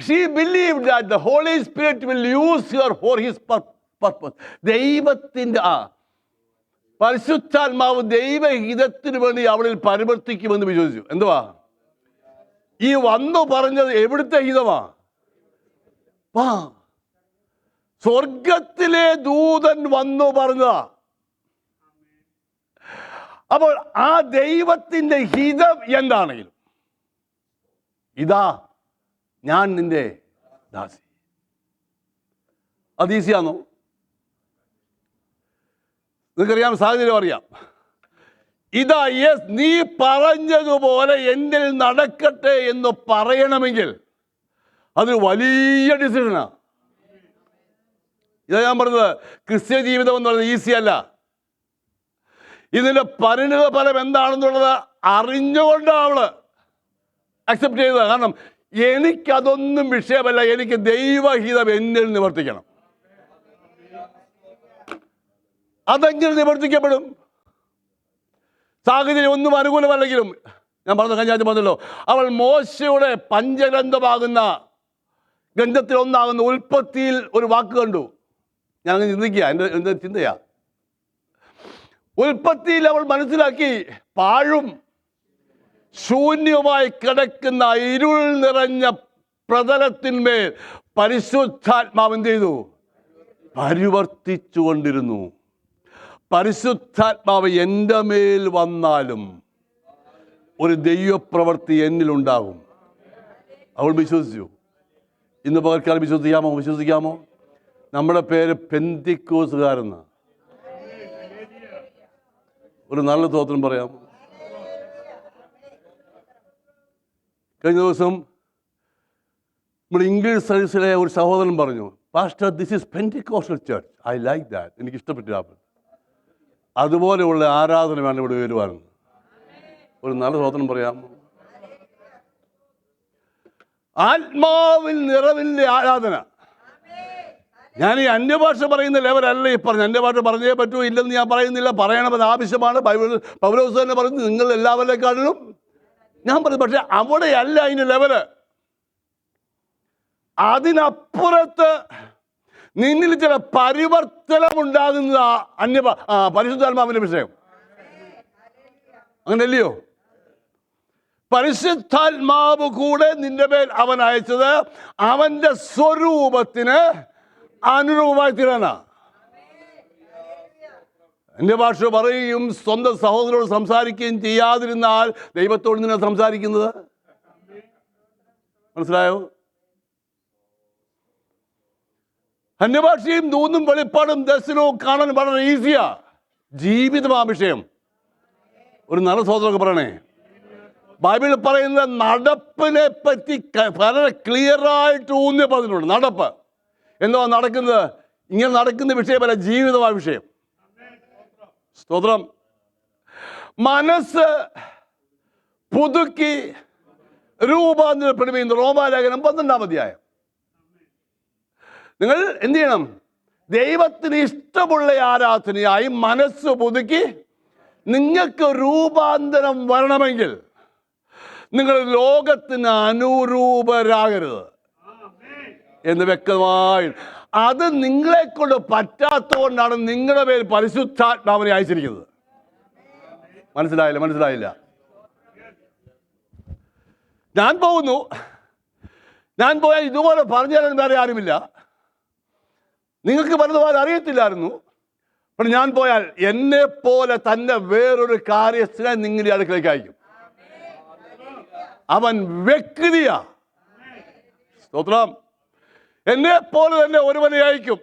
She believed that the Holy Spirit will use her for his purpose. ദൈവത്തിൻ്റെ പരിശുദ്ധാത്മാവ് ദൈവഹിതത്തിന് വേണ്ടി അവളിൽ പരിവർത്തിക്കുമെന്ന് വിശ്വസിച്ചു. എന്തുവാ ഈ വന്നു പറഞ്ഞത്? എവിടുത്തെ ഹിതമാ? സ്വർഗത്തിലെ ദൂതൻ വന്നു പറഞ്ഞതാ. അപ്പോൾ ആ ദൈവത്തിൻ്റെ ഹിതം എന്താണെങ്കിലും, ഇതാ ഞാൻ നിന്റെ ദാസി. അത് ഈസിയാണോ? നിങ്ങൾക്കറിയാം, സാഹചര്യം അറിയാം. ഇതാ യെസ്, നീ പറഞ്ഞതുപോലെ എന്നിൽ നടക്കട്ടെ എന്ന് പറയണമെങ്കിൽ അതൊരു വലിയ ഡിസിഷനാണ്. ഇതാ ഞാൻ പറഞ്ഞത്, ക്രിസ്ത്യ ജീവിതം എന്ന് പറയുന്നത് ഈസി അല്ല. ഇതിൻ്റെ പരിണിത ഫലം എന്താണെന്നുള്ളത് അറിഞ്ഞുകൊണ്ടാണ് അവള് അക്സെപ്റ്റ് ചെയ്തത്. കാരണം എനിക്കതൊന്നും വിഷയമല്ല, എനിക്ക് ദൈവഹിതം എന്നിൽ നിവർത്തിക്കണം. അതെങ്ങനെ നിവർത്തിക്കപ്പെടും? സാഹചര്യം ഒന്നും അനുകൂലമല്ലെങ്കിലും, ഞാൻ പറഞ്ഞല്ലോ, അവൾ മോശയുടെ പഞ്ചഗ്രന്ഥമാകുന്ന ഗ്രന്ഥത്തിൽ ഒന്നാകുന്ന ഉൽപ്പത്തിയിൽ ഒരു വാക്ക് കണ്ടു. ഞാൻ അങ്ങനെ ചിന്തിക്കുക, എൻ്റെ ചിന്തയാ. ഉൽപ്പത്തിയിൽ അവൾ മനസ്സിലാക്കി, പാഴും ശൂന്യമായി കിടക്കുന്ന ഇരുൾ നിറഞ്ഞ പ്രതലത്തിന്മേൽ പരിശുദ്ധാത്മാവ് എന്ത് ചെയ്തു? പരിവർത്തിച്ചു കൊണ്ടിരുന്നു. പരിശുദ്ധാത്മാവ് എൻ്റെ മേൽ വന്നാലും ഒരു ദൈവപ്രവൃത്തി എന്നിലുണ്ടാകും. അവൾ വിശ്വസിച്ചു. ഇന്ന് പകർക്കാലം വിശ്വസിക്കാമോ? നമ്മുടെ പേര് പെന്തിക്കോസുകാരെന്ന്. ഒരു നല്ല സ്തോത്രം പറയാം. കഴിഞ്ഞ ദിവസം നമ്മുടെ ഇംഗ്ലീഷ് സർവീസിലെ ഒരു സഹോദരൻ പറഞ്ഞു, pastor this is Pentecostal church. I like that. എനിക്ക് ഇഷ്ടപ്പെട്ടു. അതുപോലെയുള്ള ആരാധന വേണം ഇവിടെ വരുവാനെന്ന്. ഒരു നല്ല സ്തോത്രം പറയാമോ? ആത്മാവിൽ നിറവിൻ്റെ ആരാധന. ഞാൻ ഈ അന്യഭാഷ പറയുന്ന ലെവലല്ല ഈ പറഞ്ഞു. അന്യഭാഷ പറഞ്ഞേ പറ്റൂ ഇല്ലെന്ന് ഞാൻ പറയുന്നില്ല, പറയണമെന്ന് ആവശ്യമാണ്. പൗലോസ് തന്നെ പറഞ്ഞു, നിങ്ങൾ എല്ലാവരെക്കാട്ടിലും ഞാൻ പറഞ്ഞു. പക്ഷെ അവിടെയല്ല അതിൻ്റെ ലെവല്. അതിനപ്പുറത്ത് നിന്നിൽ ചില പരിവർത്തനം ഉണ്ടാകുന്ന പരിശുദ്ധാത്മാവിൻ്റെ വിഷയം. അങ്ങനെയല്ലയോ? പരിശുദ്ധാത്മാവ് കൂടെ നിന്റെ മേൽ അവൻ അയച്ചത് അവൻ്റെ സ്വരൂപത്തിന് അനുരൂപമായി തീരാനാ. എൻ്റെ ഭാഷ പറയുകയും സ്വന്തം സഹോദരനോട് സംസാരിക്കുകയും ചെയ്യാതിരുന്നാൽ ദൈവത്തോട് നിന്നെ സംസാരിക്കുന്നത്. മനസ്സിലായോ? അന്യഭാഷയും ദൂന്നും വെളിപ്പാടും ദർശനവും കാണാൻ വളരെ ഈസിയാ. ജീവിതമാ വിഷയം. ഒരു നല്ല സ്വതന്ത്രമൊക്കെ പറയണേ. ബൈബിളിൽ പറയുന്ന നടപ്പിനെ പറ്റി വളരെ ക്ലിയറായിട്ട് ഊന്നി പറഞ്ഞിട്ടുണ്ട്. നടപ്പ് എന്തോ നടക്കുന്നത്, ഇങ്ങനെ നടക്കുന്ന വിഷയമല്ല, ജീവിതമായ വിഷയം. സ്തോത്രം. മനസ്സ് പുതുക്കി രൂപാന്തരപ്പെടുമെന്ന് റോമാലേഖനം 12-ാം അധ്യായം. നിങ്ങൾ എന്ത് ചെയ്യണം? ദൈവത്തിന് ഇഷ്ടമുള്ള ആരാധനയായി മനസ്സ് പുതുക്കി നിങ്ങൾക്ക് രൂപാന്തരം വരണമെങ്കിൽ നിങ്ങൾ ലോകത്തിന് അനുരൂപരാകരുത് എന്ന് വ്യക്തമായി. അത് നിങ്ങളെ കൊണ്ട് പറ്റാത്തതുകൊണ്ടാണ് നിങ്ങളുടെ പേര് പരിശുദ്ധാത്മാവിനെ അയച്ചിരിക്കുന്നത്. മനസ്സിലായില്ല. ഞാൻ പോകുന്നു, ഞാൻ പോയാൽ ഇതുപോലെ പറഞ്ഞു തരാൻ വേറെ ആരുമില്ല. നിങ്ങൾക്ക് പലതുപോലെ അറിയത്തില്ലായിരുന്നു. പക്ഷെ ഞാൻ പോയാൽ എന്നെ പോലെ തന്നെ വേറൊരു കാര്യസ്ഥനെ നിങ്ങളുടെ അടുക്കലേക്ക് അയക്കും. അവൻ വ്യക്തിയാ. സ്തോത്രം. എന്നെ പോലെ തന്നെ ഒരുവനെ അയക്കും.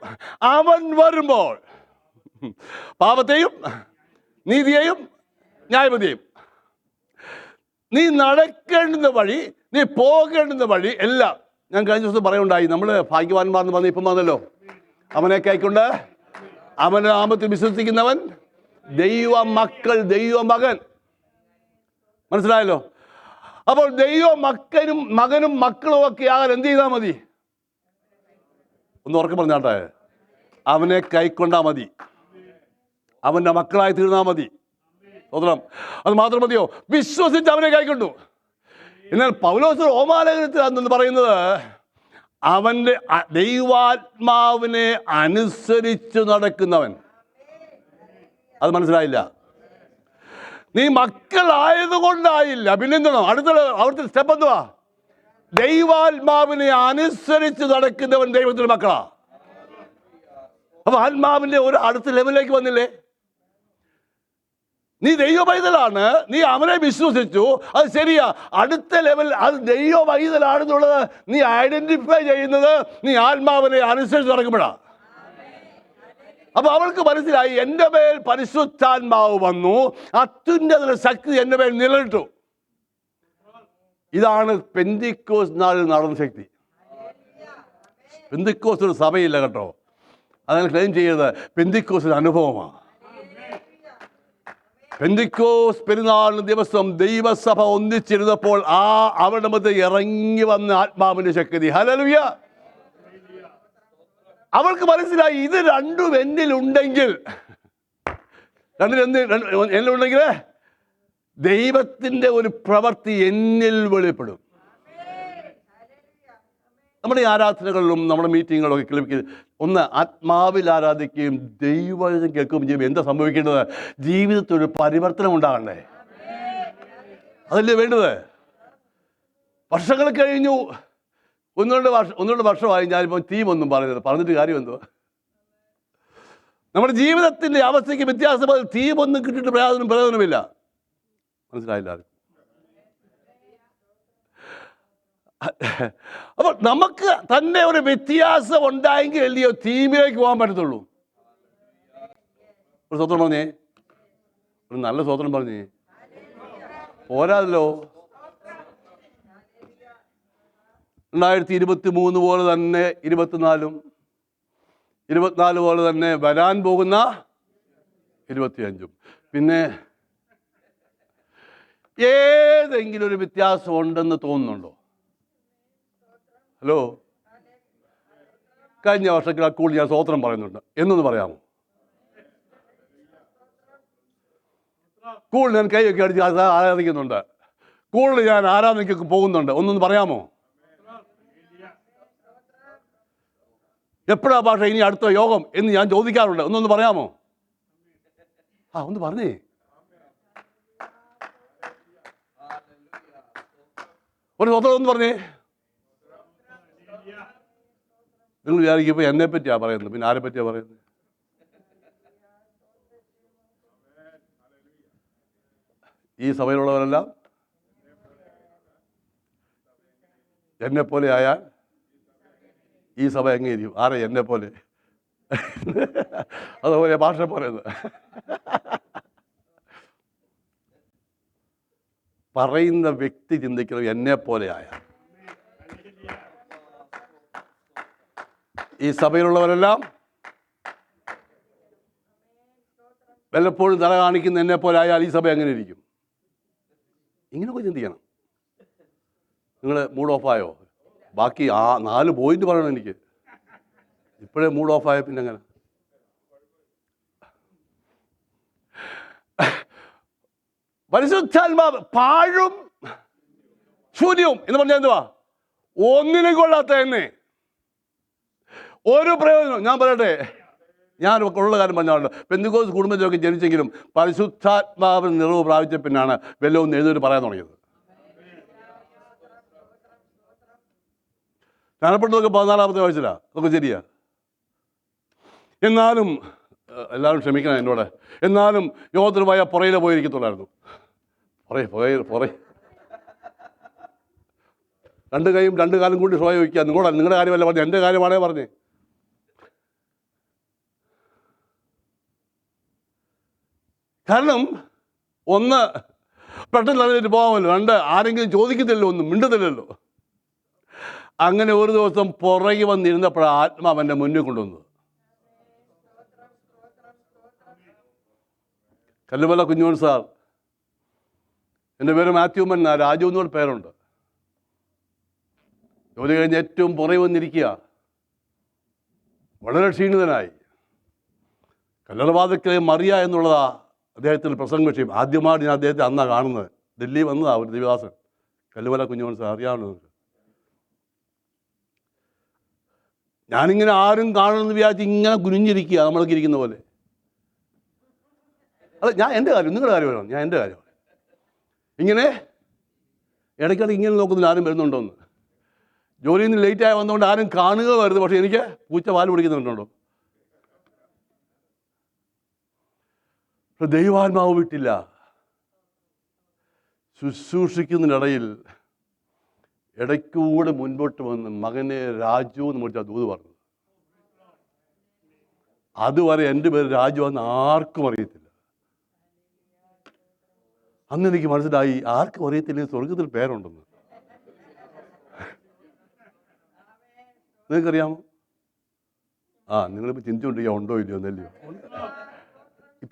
അവൻ വരുമ്പോൾ പാപത്തെയും നീതിയെയും ന്യായവിധിയെയും, നീ നടക്കേണ്ടുന്ന വഴി, നീ പോകേണ്ടുന്ന വഴി എല്ലാം. ഞാൻ കഴിഞ്ഞ ദിവസം പറയുണ്ടായി, നമ്മൾ ഭാഗ്യവാന്മാർന്ന് പറഞ്ഞ് ഇപ്പം വന്നല്ലോ. അവനെ കൈക്കൊണ്ട് അവൻ്റെ നാമത്തിൽ വിശ്വസിക്കുന്നവൻ ദൈവ മക്കൾ, ദൈവ മകൻ. മനസ്സിലായല്ലോ? അപ്പോൾ ദൈവ മകനും മക്കളും ഒക്കെ ആകാൻ എന്ത് ചെയ്താൽ മതി? ഒന്ന് ഉറക്കെ പറഞ്ഞാട്ടെ. അവനെ കൈക്കൊണ്ടാൽ മതി, അവൻ്റെ മക്കളായി തീർന്നാൽ മതി. സ്തോത്രം. അത് മാത്രം മതിയോ? വിശ്വസിച്ച് അവനെ കൈക്കൊണ്ടു. എന്നാൽ പൗലോസ് റോമാലേഖനത്തിൽ അന്ന് പറയുന്നത് അവൻ്റെ ദൈവാത്മാവിനെ അനുസരിച്ച് നടക്കുന്നവൻ. അത് മനസ്സിലായില്ല. നീ മക്കളായതുകൊണ്ടായില്ല, പിന്നെന്താണോ അവിടുത്തെ സ്റ്റെപ്പ് എന്തുവാ? ദൈവാത്മാവിനെ അനുസരിച്ച് നടക്കുന്നവൻ ദൈവത്തിന്റെ മക്കളാ. അപ്പൊ ആത്മാവിന്റെ ഒരു അടുത്ത ലെവലിലേക്ക് വന്നില്ലേ? നീ ദൈവ പൈതലാണ്, നീ അവനെ വിശ്വസിച്ചു, അത് ശരിയാ. അടുത്ത ലെവൽ അത് ദൈവ പൈതലാണെന്നുള്ളത് നീ ഐഡന്റിഫൈ ചെയ്യുന്നത് നീ ആത്മാവിനെ അനുസരിച്ച് നടക്കുമ്പോഴാണ്. അപ്പൊ അവൾക്ക് മനസ്സിലായി, എൻ്റെ മേൽ പരിശുദ്ധാത്മാവ് വന്നു, അത്യുന്നത ശക്തി എൻ്റെ മേൽ നിലനിട്ടു. ഇതാണ് പെന്തിക്കോസ് നാളിൽ നടന്ന ശക്തി. പെന്തിക്കോസ് ഒരു സഭയില്ല കേട്ടോ, അങ്ങനെ ക്ലെയിം ചെയ്യരുത്. പെന്തിക്കോസ് ഒരു അനുഭവമാണ്. പെന്തിക്കോസ് പെരുന്നാളിന് ദിവസം ദൈവസഭ ഒന്നിച്ചിരുന്നപ്പോൾ അവരുടെ മധ്യ ഇറങ്ങി വന്ന ആത്മാവിന്റെ ശക്തി. ഹല്ലേലൂയ. അവൾക്ക് മനസ്സിലായി, ഇത് രണ്ടും എന്നിലുണ്ടെങ്കിൽ, എന്നിലുണ്ടെങ്കിൽ ദൈവത്തിന്റെ ഒരു പ്രവൃത്തി എന്നിൽ വെളിപ്പെടും. നമ്മുടെ ഈ ആരാധനകളിലും നമ്മുടെ മീറ്റിങ്ങുകളിലും ഒക്കെ ഒന്ന് ആത്മാവിൽ ആരാധിക്കുകയും ദൈവവചനം കേൾക്കുകയും ചെയ്യുമ്പോൾ എന്താ സംഭവിക്കേണ്ടത്? ജീവിതത്തിൽ ഒരു പരിവർത്തനം ഉണ്ടാകണ്ടേ? അതല്ലേ വേണ്ടത്? വർഷങ്ങൾ കഴിഞ്ഞു, ഒന്ന് രണ്ട് വർഷമായി ഞാനിപ്പോൾ തീമൊന്നും പറഞ്ഞിട്ട് കാര്യം എന്തോ? നമ്മുടെ ജീവിതത്തിന്റെ അവസ്ഥയ്ക്ക് വ്യത്യാസം, തീമൊന്നും കിട്ടിയിട്ട് പ്രയോജനമില്ല. മനസ്സിലായില്ല? അപ്പോൾ നമുക്ക് തന്നെ ഒരു വ്യത്യാസം ഉണ്ടായെങ്കിൽ അല്ലയോ തീമിലേക്ക് പോകാൻ പറ്റത്തുള്ളൂ. ഒരു സ്വത്രം പറഞ്ഞേ, ഒരു നല്ല സ്വത്രം പറഞ്ഞേ, പോരാതല്ലോ. 2023 പോലെ തന്നെ 24 പോലെ തന്നെ വരാൻ പോകുന്ന 25. പിന്നെ ഏതെങ്കിലും ഒരു വ്യത്യാസം ഉണ്ടെന്ന് തോന്നുന്നുണ്ടോ? ഹലോ, കഴിഞ്ഞ വർഷത്തിൽ കൂടുതൽ ഞാൻ സ്തോത്രം പറയുന്നുണ്ട് എന്നൊന്ന് പറയാമോ? കൂടുതൽ ഞാൻ കൈയൊക്കെ അടിച്ച് ആരാധിക്കുന്നുണ്ട്, കൂടുതൽ ഞാൻ ആരാധനയ്ക്കൊക്കെ പോകുന്നുണ്ട്, ഒന്നൊന്ന് പറയാമോ? എപ്പോഴാ ഭാഷ ഇനി അടുത്ത യോഗം എന്ന് ഞാൻ ചോദിക്കാറുണ്ട്, ഒന്നൊന്ന് പറയാമോ? ഒന്ന് പറഞ്ഞേ. ഒരു സ്വതന്ത്രം ഒന്ന് പറഞ്ഞേ. നിങ്ങൾ വിചാരിക്കുമ്പോൾ എന്നെ പറ്റിയാ പറയുന്നത്, പിന്നെ ആരെ പറ്റിയാ പറയുന്നത്? ഈ സഭയിലുള്ളവരെല്ലാം എന്നെ പോലെ ആയാൽ ഈ സഭ എങ്ങനെയിരിക്കും? ആരെ എന്നെ പോലെ? അതുപോലെ ഭാഷ പറയുന്നത് പറയുന്ന വ്യക്തി ചിന്തിക്കുന്നത് എന്നെ പോലെയായ. ഈ സഭയിലുള്ളവരെല്ലാം വല്ലപ്പോഴും തല കാണിക്കുന്ന എന്നെ പോലെ ആയാൽ ഈ സഭ എങ്ങനെ ഇരിക്കും? ഇങ്ങനെയൊക്കെ ചിന്തിക്കണം. നിങ്ങൾ മൂഡ് ഓഫായോ? ബാക്കി 4 പോയിന്റ് പറയണം എനിക്ക്. ഇപ്പോഴേ മൂഡ് ഓഫായ പിന്നെ എങ്ങനെ? പരിശുദ്ധാത്മാവ് പാഴും ശൂന്യവും എന്ന് പറഞ്ഞാൽ എന്തുവാ? ഒന്നിനും കൊള്ളാത്ത എന്നെ, ഒരു പ്രയോജനം. ഞാൻ പറയട്ടെ, ഞാൻ ഉള്ള കാര്യം പറഞ്ഞാണല്ലോ, പെന്തക്കോസ്ത് കുടുംബത്തിലൊക്കെ ജനിച്ചെങ്കിലും പരിശുദ്ധാത്മാവിന് നിറവ് പ്രാപിച്ച പിന്നാണ് വല്ലതും എഴുന്നേറ്റ് പറയാൻ തുടങ്ങിയത്. ഞാനപ്പെട്ടതൊക്കെ 14-ാമത്തെ വയസ്സിലാണ്, അതൊക്കെ ശരിയാ. എന്നാലും എല്ലാവരും ക്ഷമിക്കണം എന്നോട്, എന്നാലും യോഗത്തിന് പോയാൽ പുറയിലെ പോയിരിക്കത്തുള്ളായിരുന്നു. പുറേ 2 കൈയും 2 കാലും കൂടി ഷോ വയ്ക്കുക. നിങ്ങളുടെ കാര്യമല്ല പറഞ്ഞു, എൻ്റെ കാര്യമാണേ പറഞ്ഞേ. കാരണം 1 പെട്ടെന്ന് അറിഞ്ഞിട്ട് പോകാമല്ലോ, 2 ആരെങ്കിലും ചോദിക്കത്തില്ലല്ലോ, ഒന്നും മിണ്ടത്തില്ലല്ലോ. അങ്ങനെ ഒരു ദിവസം പുറകെ വന്നിരുന്നപ്പോഴാണ് ആത്മാവ് എൻ്റെ മുന്നിൽ കൊണ്ടുവന്നത്. കല്ലുമല കുഞ്ഞോൻ സാർ, എൻ്റെ പേര് മാത്യുമൻ, രാജു എന്നൊരു പേരുണ്ട്. ജോലി കഴിഞ്ഞ് ഏറ്റവും പുറകെ വന്നിരിക്കുക, വളരെ ക്ഷീണിതനായി. കല്ലറവാതിക്കൽ മറിയ എന്നുള്ളതാ അദ്ദേഹത്തിൻ്റെ പ്രസംഗ വിഷയം. ആദ്യമായിട്ട് ഞാൻ അദ്ദേഹത്തെ അന്നാണ് കാണുന്നത്. ഡൽഹി വന്നതാണ് ഒരു ദിവദാസൻ, കല്ലുമല കുഞ്ഞോൻ സാർ, അറിയാവുന്നത്. ഞാനിങ്ങനെ ആരും കാണുമെന്ന് വിചാരിച്ച് ഇങ്ങനെ കുനിഞ്ഞിരിക്കുക, നമ്മളൊക്കെ ഇരിക്കുന്ന പോലെ. അല്ല, ഞാൻ എൻ്റെ കാര്യം, നിങ്ങളുടെ കാര്യമാണ്, ഞാൻ എൻ്റെ കാര്യം. ഇങ്ങനെ ഇടയ്ക്കിടയ്ക്ക് ഇങ്ങനെ നോക്കുന്നില്ല ആരും വരുന്നുണ്ടോയെന്ന്. ജോലിയിൽ നിന്ന് ലേറ്റായി വന്നുകൊണ്ട് ആരും കാണുക വരുന്നത്, പക്ഷേ എനിക്ക് പൂച്ച പാല് പിടിക്കുന്നുണ്ടോ? ദൈവാത്മാവ് വിട്ടില്ല. ശുശ്രൂഷിക്കുന്നതിനിടയിൽ ഇടയ്ക്കൂടെ മുൻപോട്ട് വന്ന് മകനെ രാജു എന്ന് വിളിച്ചാൽ ദൂത് പറഞ്ഞു. അതുവരെ എൻ്റെ പേര് രാജു എന്ന് ആർക്കും അറിയത്തില്ല. അന്ന് എനിക്ക് മനസ്സിലായി, ആർക്കും അറിയത്തില്ല സ്വർഗത്തിൽ പേരുണ്ടെന്ന്. നിങ്ങൾക്കറിയാമോ? നിങ്ങളിപ്പോൾ ചിന്തിച്ചുകൊണ്ടിരിക്കുക ഉണ്ടോ ഇല്ലയോ എന്നല്ലയോ.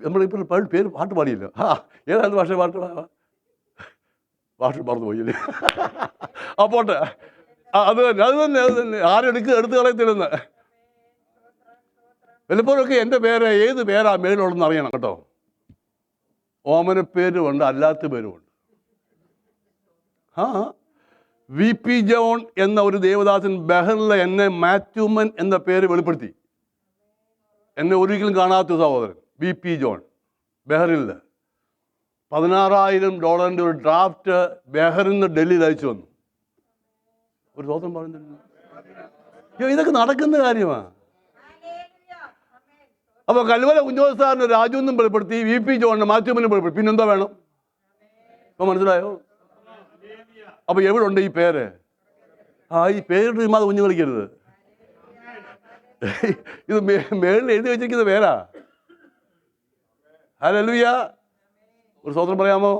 നമ്മളിപ്പോൾ പേര് പാട്ട് പാടിയില്ല. ഏതാണ്ട് ഭാഷ പാട്ട് മറന്നു പോയില്ലേ? അപ്പോട്ടെ, അത് തന്നെ ആരും എടുത്ത് കളയത്തില്ലെന്ന്. വല്ലപ്പോഴൊക്കെ എൻ്റെ പേര് ഏത് പേരാ മേലുള്ളതെന്ന് അറിയണം കേട്ടോ. ഓമന പേരുമുണ്ട്, അല്ലാത്ത പേരുമുണ്ട്. VP ജോൺ എന്ന ഒരു ദേവദാസൻ ബഹറിൽ എന്നെ മാത്യുമൻ എന്ന പേര് വെളിപ്പെടുത്തി. എന്നെ ഒരിക്കലും കാണാത്ത സഹോദരൻ VP ജോൺ ബഹറിൽ $16,000 ഒരു ഡ്രാഫ്റ്റ് ബഹറിൽ നിന്ന് ഡൽഹിയിൽ അയച്ചു വന്നു. ഒരു സഹോദരൻ പറയുന്നില്ല, ഇതൊക്കെ നടക്കുന്ന കാര്യമാണ്. അപ്പോൾ കല്ലുമല കുഞ്ഞോൻ സാറിന് രാജു എന്നും വെളിപ്പെടുത്തി, VP ജോണിന് മാത്യുമനും വെളിപ്പെടുത്തി. പിന്നെന്താ വേണം? ഇപ്പം മനസ്സിലായോ? അപ്പോൾ എവിടെ ഉണ്ട് ഈ പേര്? ഈ പേരിട്ട് അത് കുഞ്ഞു കളിക്കരുത്. ഇത് മേളിൽ എഴുതി വെച്ചിരിക്കുന്ന പേരാ. ഹല്ലേലൂയ. ഒരു സ്തോത്രം പറയാമോ?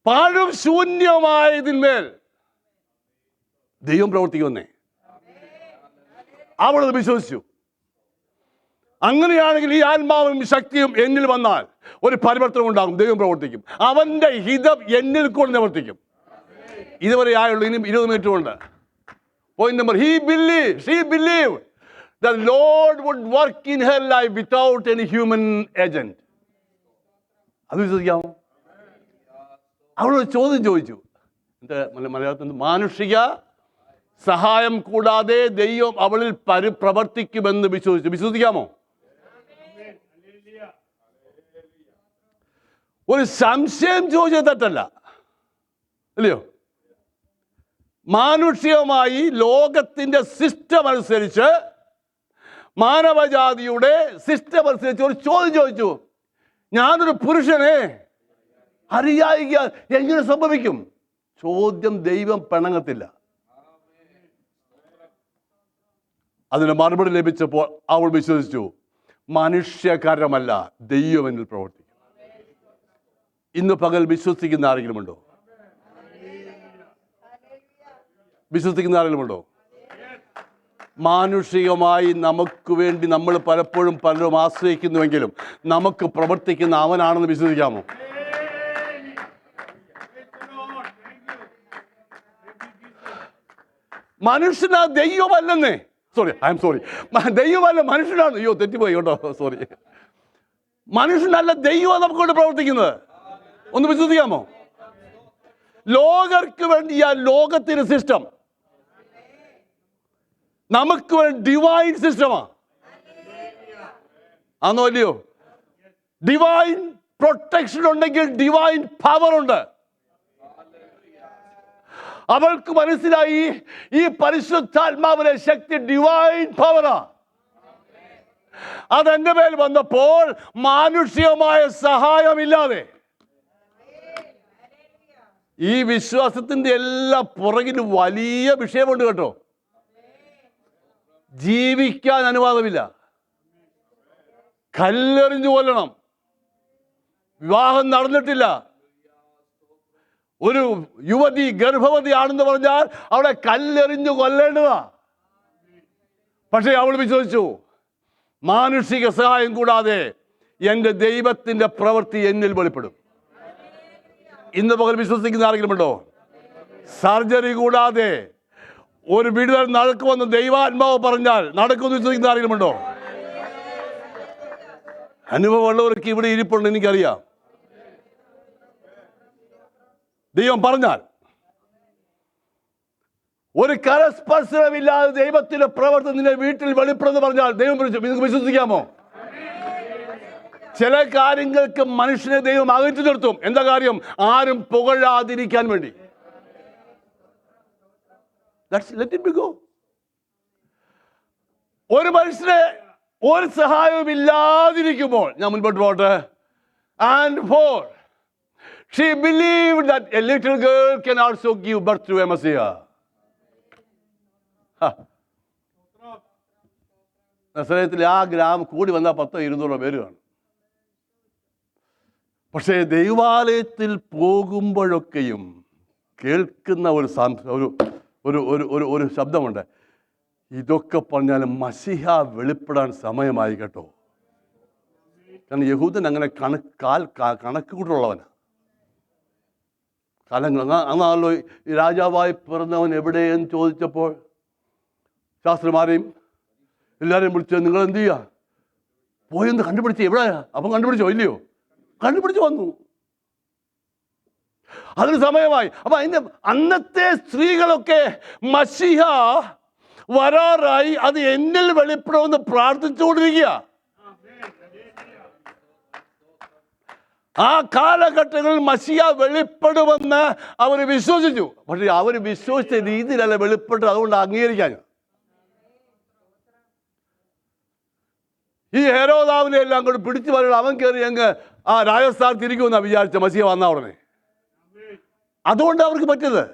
പാഴും ശൂന്യമായതിന്മേൽ ദൈവം പ്രവർത്തിക്കുമെന്നേ അവളത് വിശ്വസിച്ചു. അങ്ങനെയാണെങ്കിൽ ഈ ആത്മാവും ശക്തിയും എന്നിൽ വന്നാൽ ഒരു പരിവർത്തനം ഉണ്ടാകും. ദൈവം പ്രവർത്തിക്കും. അവൻ്റെ ഹിതം എന്നിൽ കൂടെ നിവർത്തിക്കും. ഇതുവരെ ആയുള്ളൂ, ഇനി 20 മിനിറ്റ് കൊണ്ട്. Point number, she believed the Lord would work in her life without any human agent. അത് വിശ്വസിക്കാമോ? അവളൊരു ചോദ്യം ചോദിച്ചു. മലയാളത്തിൽ മാനുഷിക സഹായം കൂടാതെ ദൈവം അവളിൽ പ്രവർത്തിക്കുമെന്ന് വിശ്വസിക്കാമോ? ഒരു സംശയം ചോദിച്ചത് തെറ്റല്ല, അല്ലയോ? മാനുഷികമായി ലോകത്തിൻ്റെ സിസ്റ്റം അനുസരിച്ച്, മാനവജാതിയുടെ സിസ്റ്റം അനുസരിച്ച് ഒരു ചോദ്യം ചോദിച്ചു. ഞാനൊരു പുരുഷനെ അറിയായിക എങ്ങനെ സംഭവിക്കും? ചോദ്യം ദൈവം പിണങ്ങത്തില്ല. അതിന് മറുപടി ലഭിച്ചപ്പോൾ അവൾ വിശ്വസിച്ചു, മനുഷ്യകരമല്ല, ദൈവം എന്നിൽ പ്രവർത്തിക്കും. ഇന്ന് പകൽ വിശ്വസിക്കുന്ന ആരെങ്കിലും ഉണ്ടോ? വിശ്വസിക്കുന്ന ആരെങ്കിലും ഉണ്ടോ? മാനുഷികമായി നമുക്ക് വേണ്ടി നമ്മൾ പലപ്പോഴും പലരും ആശ്രയിക്കുന്നുവെങ്കിലും നമുക്ക് പ്രവർത്തിക്കുന്ന അവനാണെന്ന് വിശ്വസിക്കാമോ? മനുഷ്യനാ, ദൈവമല്ലെന്നേ. സോറി, ദൈവമല്ല, മനുഷ്യനാണ്. അയ്യോ, തെറ്റിപ്പോയി കേട്ടോ, സോറി. മനുഷ്യനല്ല, ദൈവം നമുക്ക് കൊണ്ട് പ്രവർത്തിക്കുന്നത്. ഒന്ന് വിശ്വസിക്കാമോ? ലോകർക്ക് വേണ്ടിയാ ലോകത്തിന് സിസ്റ്റം, നമുക്ക് വേണ്ടി ഡിവൈൻ സിസ്റ്റമാ. ആണോ അല്ലയോ? ഡിവൈൻ പ്രൊട്ടക്ഷൻ ഉണ്ടെങ്കിൽ ഡിവൈൻ പവർ ഉണ്ട്. അവൾക്ക് മനസ്സിലായി, ഈ പരിശുദ്ധാത്മാവിലെ ശക്തി ഡിവൈൻ പവറാ. അതെന്റെ മേൽ വന്നപ്പോൾ മാനുഷികമായ സഹായമില്ലാതെ, ഈ വിശ്വാസത്തിന്റെ എല്ലാ പുറകിലും വലിയ വിഷയമുണ്ട് കേട്ടോ. ജീവിക്കാൻ അനുവാദമില്ല, കല്ലെറിഞ്ഞു കൊല്ലണം. വിവാഹം നടന്നിട്ടില്ല, ഒരു യുവതി ഗർഭവതിയാണെന്ന് പറഞ്ഞാൽ അവളെ കല്ലെറിഞ്ഞു കൊല്ലേണ്ടതാ. പക്ഷേ അവൾ വിശ്വസിച്ചു, മാനുഷിക സഹായം കൂടാതെ എൻ്റെ ദൈവത്തിൻ്റെ പ്രവൃത്തി എന്നിൽ വെളിപ്പെടും. ഇന്ന് പകൽ വിശ്വസിക്കുന്ന ആരെങ്കിലും ഉണ്ടോ? സർജറി കൂടാതെ ഒരു വിടുതൽ നടക്കുമെന്ന് ദൈവാത്മാവ് പറഞ്ഞാൽ നടക്കുമെന്ന് വിശ്വസിക്കുന്ന ആരെങ്കിലും ഉണ്ടോ? അനുഭവമുള്ളവർക്ക് ഇവിടെ ഇരിപ്പുണ്ട്, എനിക്കറിയാം. ദൈവം പറഞ്ഞാൽ, ഒരു കരസ്പർശനമില്ലാതെ ദൈവത്തിന്റെ പ്രവർത്തനം നിന്റെ വീട്ടിൽ വെളിപ്പെടുന്നു പറഞ്ഞാൽ ദൈവം നിങ്ങൾക്ക് വിശ്വസിക്കാമോ? ചില കാര്യങ്ങൾക്ക് മനുഷ്യനെ ദൈവം അകറ്റി നിർത്തും. എന്താ കാര്യം? ആരും പുകഴാതിരിക്കാൻ വേണ്ടി. Let it be go. ഒരു മനുഷ്യനെ ഒരു സഹായവും ഇല്ലാതിരിക്കുമ്പോൾ, ഞാൻ മുൻപോട്ട് പോട്ടെ. And for she believed that a little girl can also give birth to a Messiah. നസറേത്തിലെ ആ ഗ്രാമം കൂടി വന്നാൽ 10-200 പേര് കാണും. പക്ഷേ ദൈവാലയത്തിൽ പോകുമ്പോഴൊക്കെയും കേൾക്കുന്ന ഒരു ശബ്ദമുണ്ട്. ഇതൊക്കെ പറഞ്ഞാലും മസിഹ വെളിപ്പെടാൻ സമയമായി കേട്ടോ. കാരണം യഹൂദൻ അങ്ങനെ കണക്ക് കൂട്ടുള്ളവനാ. കാലങ്ങൾ അന്നാണല്ലോ ഈ രാജാവായി പിറന്നവൻ എവിടെയെന്ന് ചോദിച്ചപ്പോൾ ശാസ്ത്രിമാരെയും എല്ലാവരെയും വിളിച്ച്, നിങ്ങൾ എന്ത് ചെയ്യുക, പോയൊന്ന് കണ്ടുപിടിച്ച് എവിടെയാ? അപ്പം കണ്ടുപിടിച്ചോ? ഇല്ലയോ? കണ്ടുപിടിച്ച് വന്നു. അതിന് സമയമായി. അപ്പൊ അതിന്റെ അന്നത്തെ സ്ത്രീകളൊക്കെ മശിഹ വരാറായി, അത് എന്നിൽ വെളിപ്പെടുമെന്ന് പ്രാർത്ഥിച്ചുകൊണ്ടിരിക്കുക. ആ കാലഘട്ടങ്ങളിൽ മശിഹ വെളിപ്പെടുമെന്ന് അവർ വിശ്വസിച്ചു. പക്ഷെ അവർ വിശ്വസിച്ച രീതിയിലല്ല വെളിപ്പെട്ടത്. അതുകൊണ്ട് അംഗീകരിക്കാൻ ഈ ഹെരോദാവിനെ എല്ലാം കൂടി പിടിച്ചു വരണം. അവൻ കയറി അങ്ങ് ആ രാജസ്ഥാൻ തിരിക്കുമെന്നാണ് വിചാരിച്ച മശിഹ വന്ന ഉടനെ. അതുകൊണ്ട് അവർക്ക് പറ്റിയത്.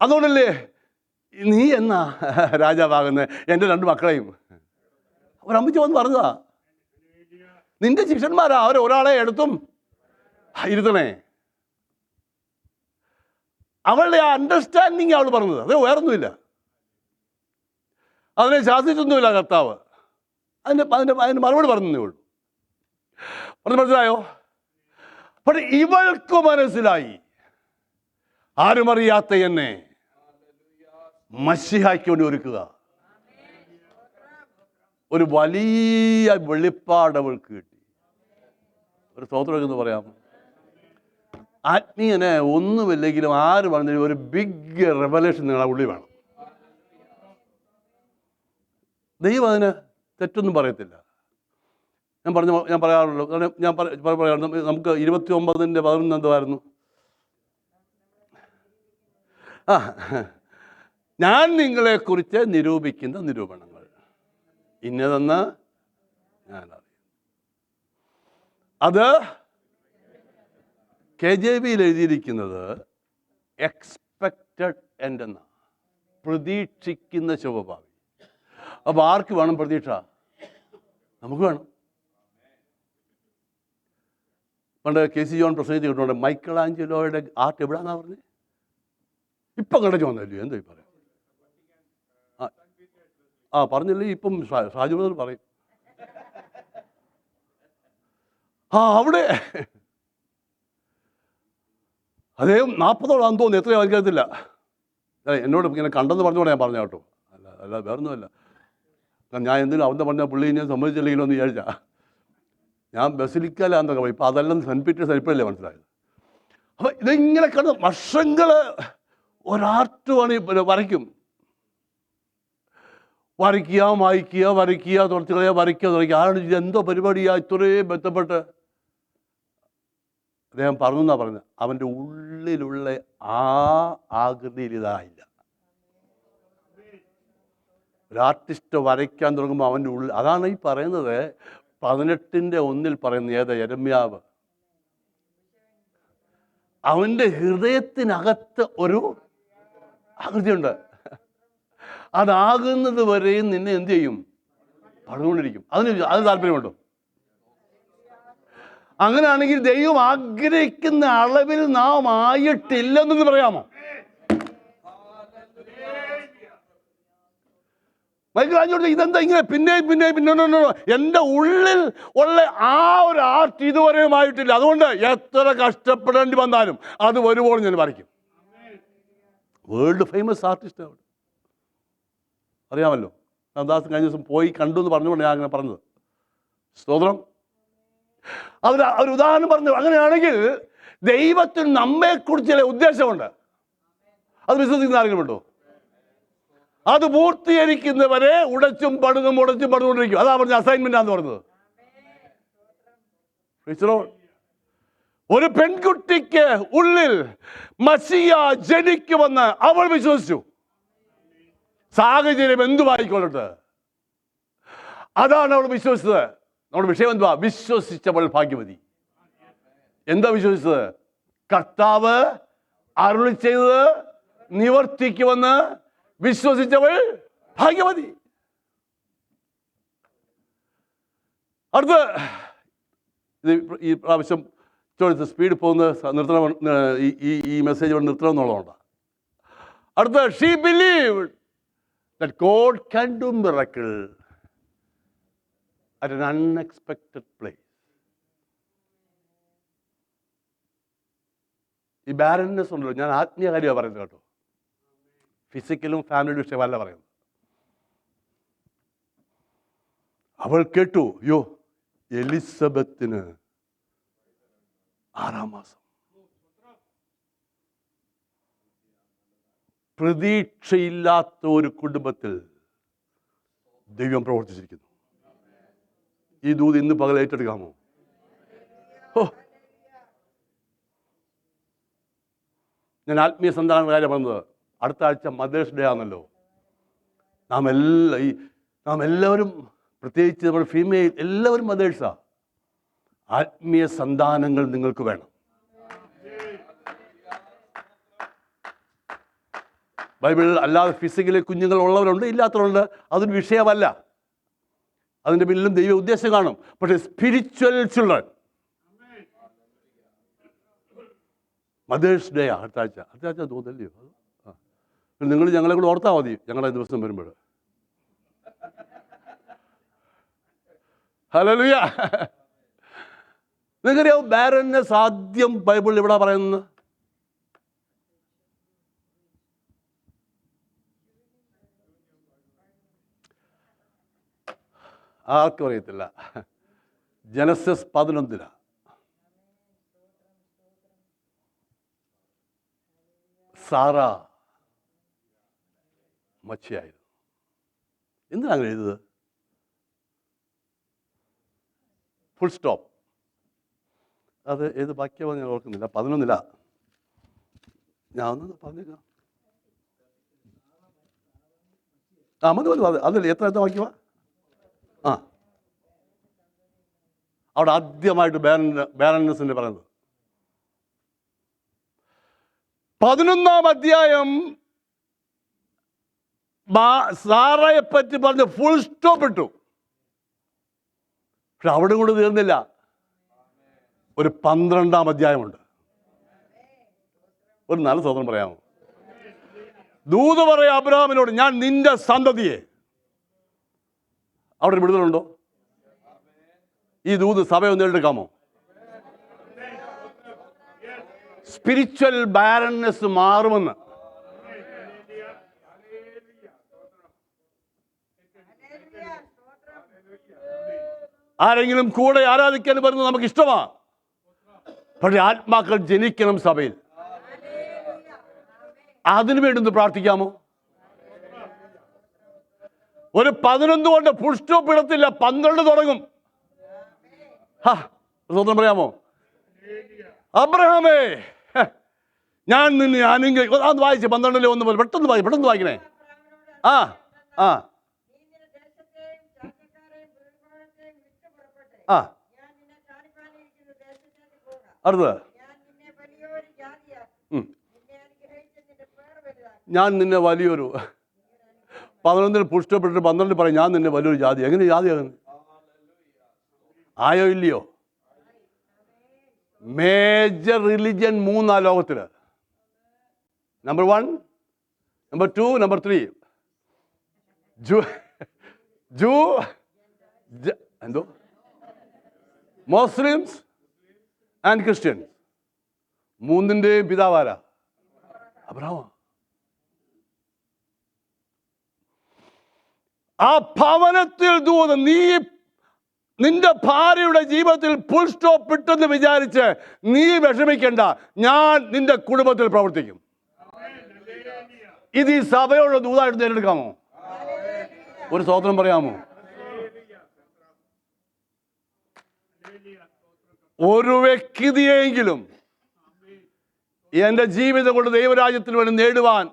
അതുകൊണ്ടല്ലേ നീ എന്നാ രാജാവാകുന്നത്? എൻ്റെ 2 മക്കളെയും അവരമ്പിച്ച് വന്ന് പറഞ്ഞതാ, നിന്റെ ശിഷ്യന്മാരാ, ഒരാളെ എടുത്തും ഇരുത്തണേ. അവളുടെ ആ അണ്ടർസ്റ്റാൻഡിങ് അവൾ പറഞ്ഞത്, അത് വേറൊന്നുമില്ല. അതിനെ ശാസിച്ചൊന്നുമില്ല കർത്താവ്. അതിന് മറുപടി പറഞ്ഞേ ഉള്ളൂ. മനസ്സിലായോ? പക്ഷെ ഇവൾക്ക് മനസ്സിലായി, ആരുമറിയാത്ത എന്നെ മശിഹായ്ക്ക് വേണ്ടി ഒരുക്കുക. ഒരു വലിയ വെളിപ്പാട് അവൾക്ക് കിട്ടി. ഒരു സ്തോത്രം എന്ന് പറയാം. ആത്മീയനെ ഒന്നുമില്ലെങ്കിലും ആര് പറഞ്ഞാലും ഒരു ബിഗ് റെവലേഷൻ നിങ്ങളെ ഉള്ളിൽ വേണം. ദൈവം അതിന് തെറ്റൊന്നും പറയത്തില്ല. ഞാൻ പറയാറുള്ളൂ. ഞാൻ പറയാറുണ്ട്, നമുക്ക് 29-11 എന്തായിരുന്നു? ഞാൻ നിങ്ങളെക്കുറിച്ച് നിരൂപിക്കുന്ന നിരൂപണങ്ങൾ ഇന്നതെന്ന് ഞാൻ അറിയും. അത് KJV-യിൽ എഴുതിയിരിക്കുന്നത് എക്സ്പെക്റ്റഡ് എൻഡ് എന്ന, പ്രതീക്ഷിക്കുന്ന ശുഭഭാവി. അപ്പോൾ ആർക്ക് വേണം പ്രതീക്ഷ? നമുക്ക് വേണം. പണ്ട് KC ജോൺ പ്രസംഗിച്ച് കിട്ടുന്നുണ്ട്, മൈക്കിൾ ആഞ്ചലോയുടെ ആർട്ട് എവിടെയാണെന്നാ പറഞ്ഞത്? ഇപ്പം കണ്ടു വന്നല്ലോ, എന്തോ പറയാം. പറഞ്ഞില്ലേ, ഇപ്പം ഷാജു ബ്രദർ പറയും. അവിടെ അദ്ദേഹം 40ഓളാന്ന് തോന്നുന്നു, എത്രയോ എനിക്കറിയത്തില്ല. എന്നോട് ഇങ്ങനെ കണ്ടെന്ന് പറഞ്ഞുകൊണ്ട് ഞാൻ പറഞ്ഞ കേട്ടോ, അല്ല വേറൊന്നുമല്ല. ഞാൻ എന്തെങ്കിലും അവൻ്റെ പറഞ്ഞാൽ പുള്ളി ഞാൻ സമ്മതിച്ചില്ലെങ്കിലോ എന്ന് വിചാരിച്ചാ. ഞാൻ ബസിലിക്കലാന്നൊക്കെ പോയി, ഇപ്പം അതെല്ലാം സെൻറ്റ് പീറ്റേഴ്സ് ഇപ്പോഴല്ലേ മനസ്സിലായത്. അപ്പം ഇതിങ്ങനെ കണ്ട് വർഷങ്ങൾ ഒരാർട്ട് വരയ്ക്കും, വരയ്ക്കുക തുറച്ച് കളയുക, വരയ്ക്കുക. ആരാണ് എന്തോ പരിപാടിയാ ഇത്രയും ബന്ധപ്പെട്ട്? അദ്ദേഹം പറഞ്ഞു എന്നാ പറഞ്ഞത്, അവൻ്റെ ഉള്ളിലുള്ള ആ ആകൃതിയിൽ ഇതായില്ല. ഒരു ആർട്ടിസ്റ്റ് വരയ്ക്കാൻ തുടങ്ങുമ്പോൾ അവൻ്റെ ഉള്ളിൽ, അതാണ് ഈ പറയുന്നത് 18:1 പറയുന്നത്. ഏതാ? യെരമ്യാവ്. അവൻ്റെ ഹൃദയത്തിനകത്ത് ഒരു ആകൃതിയുണ്ട്. അതാകുന്നത് വരെയും നിന്നെ എന്ത് ചെയ്യും? പണിതുകൊണ്ടിരിക്കും. അത് താല്പര്യമുണ്ടോ? അങ്ങനെയാണെങ്കിൽ ദൈവം ആഗ്രഹിക്കുന്ന അളവിൽ നാം ആയിട്ടില്ലെന്ന് പറയാമോ? മൈക്കിൾ ആഞ്ചലോയുടെ ഇതെന്താ ഇങ്ങനെ പിന്നെയും എൻ്റെ ഉള്ളിൽ ഉള്ള ആ ഒരു ആർട്ട് ഇതുവരെയും ആയിട്ടില്ല. അതുകൊണ്ട് എത്ര കഷ്ടപ്പെടേണ്ടി വന്നാലും അത് വരുവോളം ഞാൻ വരയ്ക്കും. വേൾഡ് ഫേമസ് ആർട്ടിസ്റ്റ് അവിടെ, അറിയാമല്ലോ. രാംദാസ് കഴിഞ്ഞ ദിവസം പോയി കണ്ടു എന്ന് പറഞ്ഞുകൊണ്ട് ഞാൻ അങ്ങനെ പറഞ്ഞത്. സ്തോത്രം. ഒരു ഉദാഹരണം പറഞ്ഞു. അങ്ങനെയാണെങ്കിൽ ദൈവത്തിന് നമ്മെക്കുറിച്ച് ചില ഉദ്ദേശമുണ്ട്. അത് വിശ്വസിക്കുന്ന ആരെങ്കിലും ഉണ്ടോ? അത് പൂർത്തീകരിക്കുന്നവരെ ഉടച്ചും പടുകൊണ്ടിരിക്കും. അതാ പറഞ്ഞ അസൈൻമെന്റാന്ന് പറഞ്ഞത്. ഒരു പെൺകുട്ടിക്ക് ഉള്ളിൽ മസിയ ജനിക്കുമെന്ന് അവൾ വിശ്വസിച്ചു. സാഹചര്യം എന്തുമായിക്കൊള്ളട്ടെ, അതാണ് അവൾ വിശ്വസിച്ചത്. നമ്മുടെ വിഷയം എന്തുവാ? വിശ്വസിച്ചവൾ ഭാഗ്യവതി. എന്താ വിശ്വസിച്ചത്? കർത്താവ് അരുളി ചെയ്തത് നിവർത്തിക്കുമെന്ന് വിശ്വസിച്ചവൾ ഭാഗ്യവതി. അടുത്ത് ഈ പ്രാവശ്യം സ്പീഡ് പോകുന്ന നിർത്തണം, ഈ മെസ്സേജ് ഇവിടെ നിർത്തണം എന്നുള്ളതുകൊണ്ട്. അടുത്ത, she believed that God can do miracle at an unexpected place. ഈ ബാരൻനെസ് ഉണ്ടല്ലോ, ഞാൻ ആത്മീയ കാര്യമാണ് പറയുന്നത് കേട്ടോ, ഫിസിക്കലും ഫാമിലിയുടെ വിഷയമല്ല പറയുന്നത്. അവൾ കേട്ടു, യോ എലിസബത്തിന് 6-ാം മാസം. പ്രതീക്ഷയില്ലാത്ത ഒരു കുടുംബത്തിൽ ദൈവം പ്രവർത്തിച്ചിരിക്കുന്നു. ഈ ദൂത് ഇന്ന് പകൽ ഏറ്റെടുക്കാമോ? ഞാൻ ആത്മീയ സന്താനങ്ങളുടെ കാര്യം പറഞ്ഞത്. അടുത്ത ആഴ്ച മദേഴ്സ് ഡേ ആണല്ലോ. നാം എല്ലാവരും, പ്രത്യേകിച്ച് നമ്മുടെ ഫീമെയിൽ എല്ലാവരും മദേഴ്സാ. ആത്മീയ സന്താനങ്ങൾ നിങ്ങൾക്ക് വേണം. ബൈബിളിൽ അല്ലാതെ ഫിസിക്കലി കുഞ്ഞുങ്ങൾ ഉള്ളവരുണ്ട്, ഇല്ലാത്തവരുണ്ട്. അതൊരു വിഷയമല്ല. അതിൻ്റെ പിന്നിലും ദൈവ ഉദ്ദേശം കാണും. പക്ഷേ സ്പിരിച്വൽ ചിൽഡ്രൻ, മദേഴ്സ് ഡേ അടുത്ത ആഴ്ച തോന്നല്ലയോ? നിങ്ങൾ ഞങ്ങളെ കൂടെ ഓർത്താൽ മതി ഞങ്ങളുടെ ദിവസം വരുമ്പോൾ. ഹല്ലേലൂയ. നിങ്ങൾക്കറിയാവും ബാരൻനെസ് ആദ്യം ബൈബിളിൽ എവിടെ പറയുന്നത്? ആർക്കും അറിയത്തില്ല. ജനസിസ് 11 സാറ മച്ചിയായിരുന്നു. എന്തിനാ അങ്ങനെ എഴുതുന്നത്? Full stop. അത് ഏത് വാക്യമാണ് ഞാൻ ഓർക്കുന്നില്ല. 11 ഞാൻ ഒന്ന് പറഞ്ഞേക്കാം. മതി. അതല്ലേ എത്ര വാക്യമാണ്? അവിടെ ആദ്യമായിട്ട് ബാരൻനെസ്സിന്റെ പറയുന്നത് 11-ാം അധ്യായം സാറയെ പറ്റി പറഞ്ഞ് ഫുൾ സ്റ്റോപ്പ് ഇട്ടു. പക്ഷെ അവിടെ കൂടെ തീർന്നില്ല. ഒരു 12-ാം അധ്യായമുണ്ട്. ഒരു നല്ല സ്വതന്ത്രം പറയാമോ? ദൂത് പറയാ അബ്രഹാമിനോട്, ഞാൻ നിന്റെ സന്തതിയെ. അവിടെ ഒരു വിടുതലുണ്ടോ? ഈ ദൂത് സഭയൊന്ന് എടുക്കാമോ? സ്പിരിച്വൽ ബാരൻനെസ് മാറുമെന്ന്. ആരെങ്കിലും കൂടെ ആരാധിക്കാൻ വരുന്നത് നമുക്ക് ഇഷ്ടമാണ്. പക്ഷെ ആത്മാക്കൾ ജനിക്കണം സഭയിൽ. അതിനു വേണ്ടി ഒന്ന് പ്രാർത്ഥിക്കാമോ? ഒരു 11 കൊണ്ട് ഫുൾ സ്റ്റോപ്പ് ഇടത്തില്ല, 12 തുടങ്ങും. സ്വന്തം പറയാമോ? അബ്രഹാമേ, ഞാൻ നിന്നെ അനുഗ്രഹിക്കും. അത് വായിച്ചേ, 12 ഒന്ന് പോലെ പെട്ടെന്ന് വായിക്കണേ. ആ ആ ആ അടുത്തത്, ഞാൻ നിന്നെ വലിയൊരു 11 പുഷ്ടപ്പെട്ടിട്ട് 12 പറയും ഞാൻ നിന്നെ വലിയൊരു ജാതി. എങ്ങനെ ജാതിയാകുന്നു? ആയോ ഇല്ലയോ? മേജർ റിലിജൻ 3 ലോകത്തിൽ. Number 1, number 2, number 3. എന്തോ മുസ്ലിംസ് ആൻഡ് ക്രിസ്ത്യൻസ്. 3ന്റെയും പിതാവാരാ? അബ്രഹാം. ആ ഭവനത്തിൽ ദൂത്, നിന്റെ ഭാര്യയുടെ ജീവിതത്തിൽ ഫുൾ സ്റ്റോപ്പ് ഇട്ടെന്ന് വിചാരിച്ച് നീ വിഷമിക്കേണ്ട. ഞാൻ നിന്റെ കുടുംബത്തിൽ പ്രവർത്തിക്കും. ഇത് ഈ സഭയോട് ദൂതായിട്ട് തിരഞ്ഞെടുക്കാമോ? ഒരു സ്തോത്രം പറയാമോ? ഒരു വ്യക്തിയെങ്കിലും എൻ്റെ ജീവിതം കൊണ്ട് ദൈവരാജ്യത്തിന് വേണ്ടി നേടുവാൻ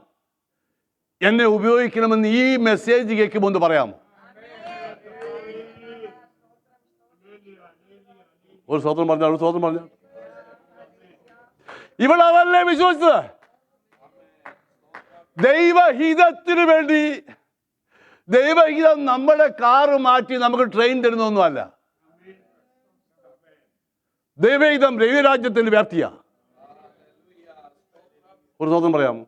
എന്നെ ഉപയോഗിക്കണമെന്ന് ഈ മെസ്സേജ് കേൾക്കുമ്പോൾ ഒന്ന് പറയാമോ? ഒരു സ്തോത്രം പറഞ്ഞ ഇവളതല്ലേ വിശ്വസിച്ചത്? ദൈവഹിതത്തിന് വേണ്ടി. ദൈവഹിതം നമ്മുടെ കാറ് മാറ്റി നമുക്ക് ട്രെയിൻ തരുന്നൊന്നുമല്ല. ദൈവഹിതം ദൈവരാജ്യത്തിന്റെ വ്യാപ്തിയാ. ഒരു സ്തോത്രം പറയാമോ?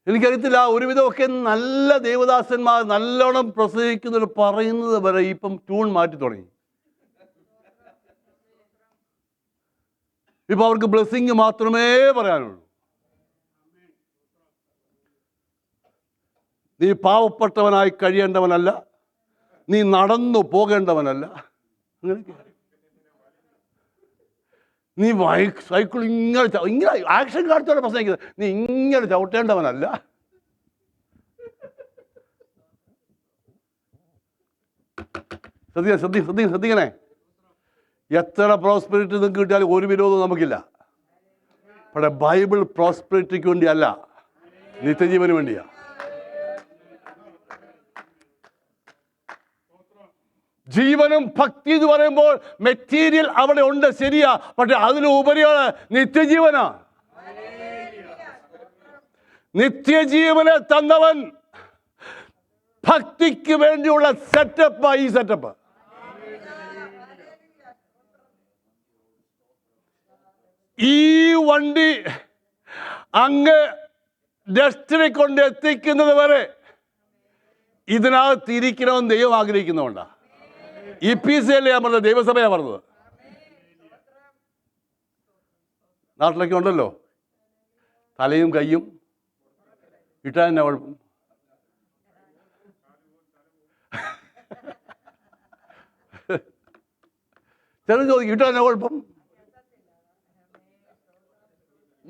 എനിക്കറിയത്തില്ല, ഒരുവിധമൊക്കെ നല്ല ദേവദാസന്മാർ നല്ലോണം പ്രസംഗിക്കുന്നവർ പറയുന്നത് വരെ ഇപ്പം ട്യൂൺ മാറ്റി തുടങ്ങി. ഇപ്പൊ അവർക്ക് ബ്ലെസ്സിങ് മാത്രമേ പറയാനുള്ളൂ. നീ പാവപ്പെട്ടവനായി കഴിയേണ്ടവനല്ല, നീ നടന്നു പോകേണ്ടവനല്ല. അങ്ങനെയൊക്കെ നീ സൈക്കിൾ ഇങ്ങനെ ആക്ഷൻ കാണിച്ചോടെ പ്രസംഗിക്കുന്നത്. നീ ഇങ്ങനെ ചവിട്ടേണ്ടവനല്ല. ശ്രദ്ധിക്കണേ. എത്ര പ്രോസ്പെരിറ്റി നിങ്ങൾക്ക് കിട്ടിയാലും ഒരു വിരോധവും നമുക്കില്ല. പക്ഷേ ബൈബിൾ പ്രോസ്പെരിറ്റിക്ക് വേണ്ടിയല്ല, നിത്യജീവന് വേണ്ടിയാ. ജീവനും ഭക്തി എന്ന് പറയുമ്പോൾ മെറ്റീരിയൽ അവിടെ ഉണ്ട്, ശരിയാ. പക്ഷെ അതിലുപരിയാണ് നിത്യജീവനാ. നിത്യജീവനെ തന്നവൻ ഭക്തിക്ക് വേണ്ടിയുള്ള സെറ്റപ്പാ ഈ സെറ്റപ്പ്. ഈ വണ്ടി അങ്ങ് ഡെസ്റ്റിനി കൊണ്ട് എത്തിക്കുന്നത് വരെ ഇതിനകത്ത് ഇരിക്കണമെന്ന് ദൈവം ആഗ്രഹിക്കുന്നുണ്ടാ. EPC അല്ലേ ഞാൻ പറഞ്ഞത്, ദൈവസഭയാ പറഞ്ഞത്. നാട്ടിലൊക്കെ ഉണ്ടല്ലോ തലയും കയ്യും ഇട്ടാൻ തന്നെ കുഴപ്പം. ചിലർ ചോദിക്കും ഇട്ടാൻ തന്നെ കുഴപ്പം,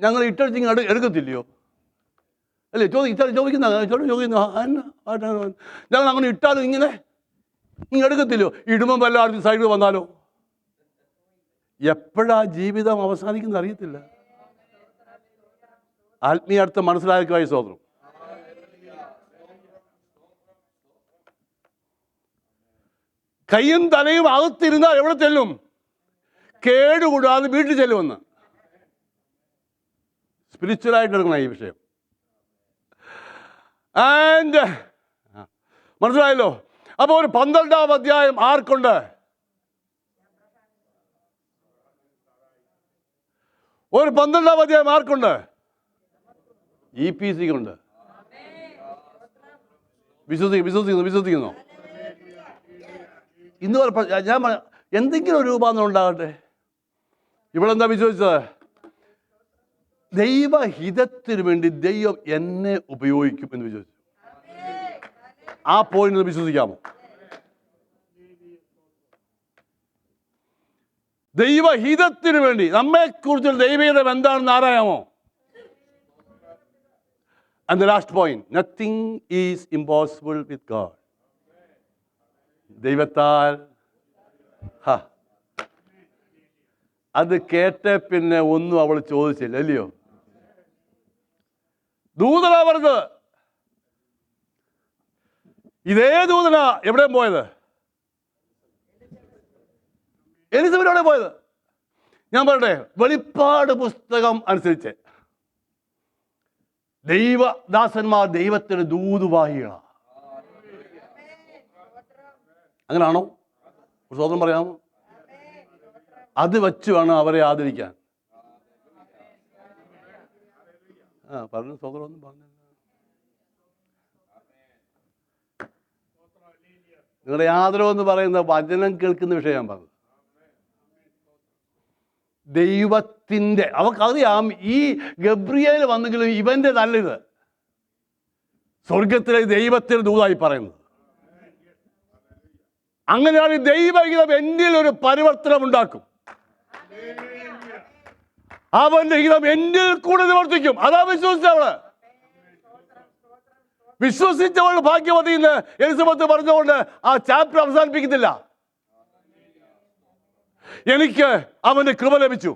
ഞങ്ങൾ ഇട്ടടിച്ച് എടുക്കത്തില്ലയോ അല്ലേ? ചോദിക്കുന്ന ഞങ്ങൾ അങ്ങനെ ഇട്ടാലും ഇങ്ങനെ എടുക്കത്തില്ലോ. ഇടുമ്പം വല്ലാതെ സൈഡിൽ വന്നാലോ? എപ്പോഴാ ജീവിതം അവസാനിക്കുന്നത് അറിയത്തില്ല. ആത്മീയാർത്ഥം മനസ്സിലാക്കിയ സ്തോത്രം. കയ്യും തലയും അകത്തിരുന്നാൽ എവിടെ ചെല്ലും? കേടുകൂടാതെ വീട്ടിൽ ചെല്ലുമെന്ന്. സ്പിരിച്വലായിട്ട് എടുക്കണം ഈ വിഷയം. ആൻഡ് മനസ്സിലായല്ലോ. അപ്പോൾ ഒരു 12-ാം അധ്യായം ആർക്കുണ്ട്? ഒരു 12-ാം അധ്യായം ആർക്കുണ്ട്? EPC ക്കുണ്ട്. വിശ്വസിക്കുന്നു. ഇന്ന് ഞാൻ എന്തെങ്കിലും ഒരു രൂപാന്തരം ഉണ്ടാകട്ടെ. ഇവിടെ എന്താ വിശ്വസിച്ചത്? ദൈവഹിതത്തിന് വേണ്ടി ദൈവം എന്നെ ഉപയോഗിക്കും എന്ന് വിശ്വസിച്ചു. ആ പോയിന്റ് വിശ്വസിക്കാമോ? ദൈവഹിതത്തിന് വേണ്ടി നമ്മെക്കുറിച്ചുള്ള ദൈവഹിതം എന്താണെന്ന് ആരായാമോ? And the last point, nothing is impossible with God. ദൈവത്താൽ അത് കേട്ട പിന്നെ ഒന്നും അവൾ ചോദിച്ചില്ല, അല്ലയോ? ദൂതനാ പറഞ്ഞത്. ഇതേ ദൂതനാ എവിടെയും പോയത്? എലിസബത്തിനെവിടെ പോയത്? ഞാൻ പറയട്ടെ, വെളിപ്പാട് പുസ്തകം അനുസരിച്ച് ദൈവദാസന്മാർ ദൈവത്തിന് ദൂതുവാഹികളാണ്. അങ്ങനാണോ? ഒരു സ്വതന്ത്രം പറയാമോ? അത് വെച്ച് വേണം അവരെ ആദരിക്കാൻ. പറഞ്ഞു സ്വതന്ത്രം ഒന്നും പറഞ്ഞില്ല. നിങ്ങളുടെ ആദരവ് എന്ന് പറയുന്ന വചനം കേൾക്കുന്ന വിഷയം ഞാൻ പറഞ്ഞു. ദൈവത്തിൻ്റെ അവക്കറിയാം ഈ ഗബ്രിയേൽ വന്നെങ്കിലും ഇവൻ്റെ നല്ലത് സ്വർഗത്തിലെ ദൈവത്തിന് ദൂതായി പറയുന്നത്. അങ്ങനെയാണ് ദൈവഹിതം എന്നിൽ ഒരു പരിവർത്തനം ഉണ്ടാക്കും. അവന്റെ ഹിതം എന്നിൽ കൂടെ നിവർത്തിക്കും. അതാ വിശ്വസിച്ചവള്. വിശ്വസിച്ചവൾ ഭാഗ്യവതി എന്ന് എലിസബത്ത് പറഞ്ഞുകൊണ്ട് ആ ചാപ്റ്റർ അവസാനിപ്പിക്കുന്നില്ല. എനിക്ക് അവന്റെ കൃപ ലഭിച്ചു.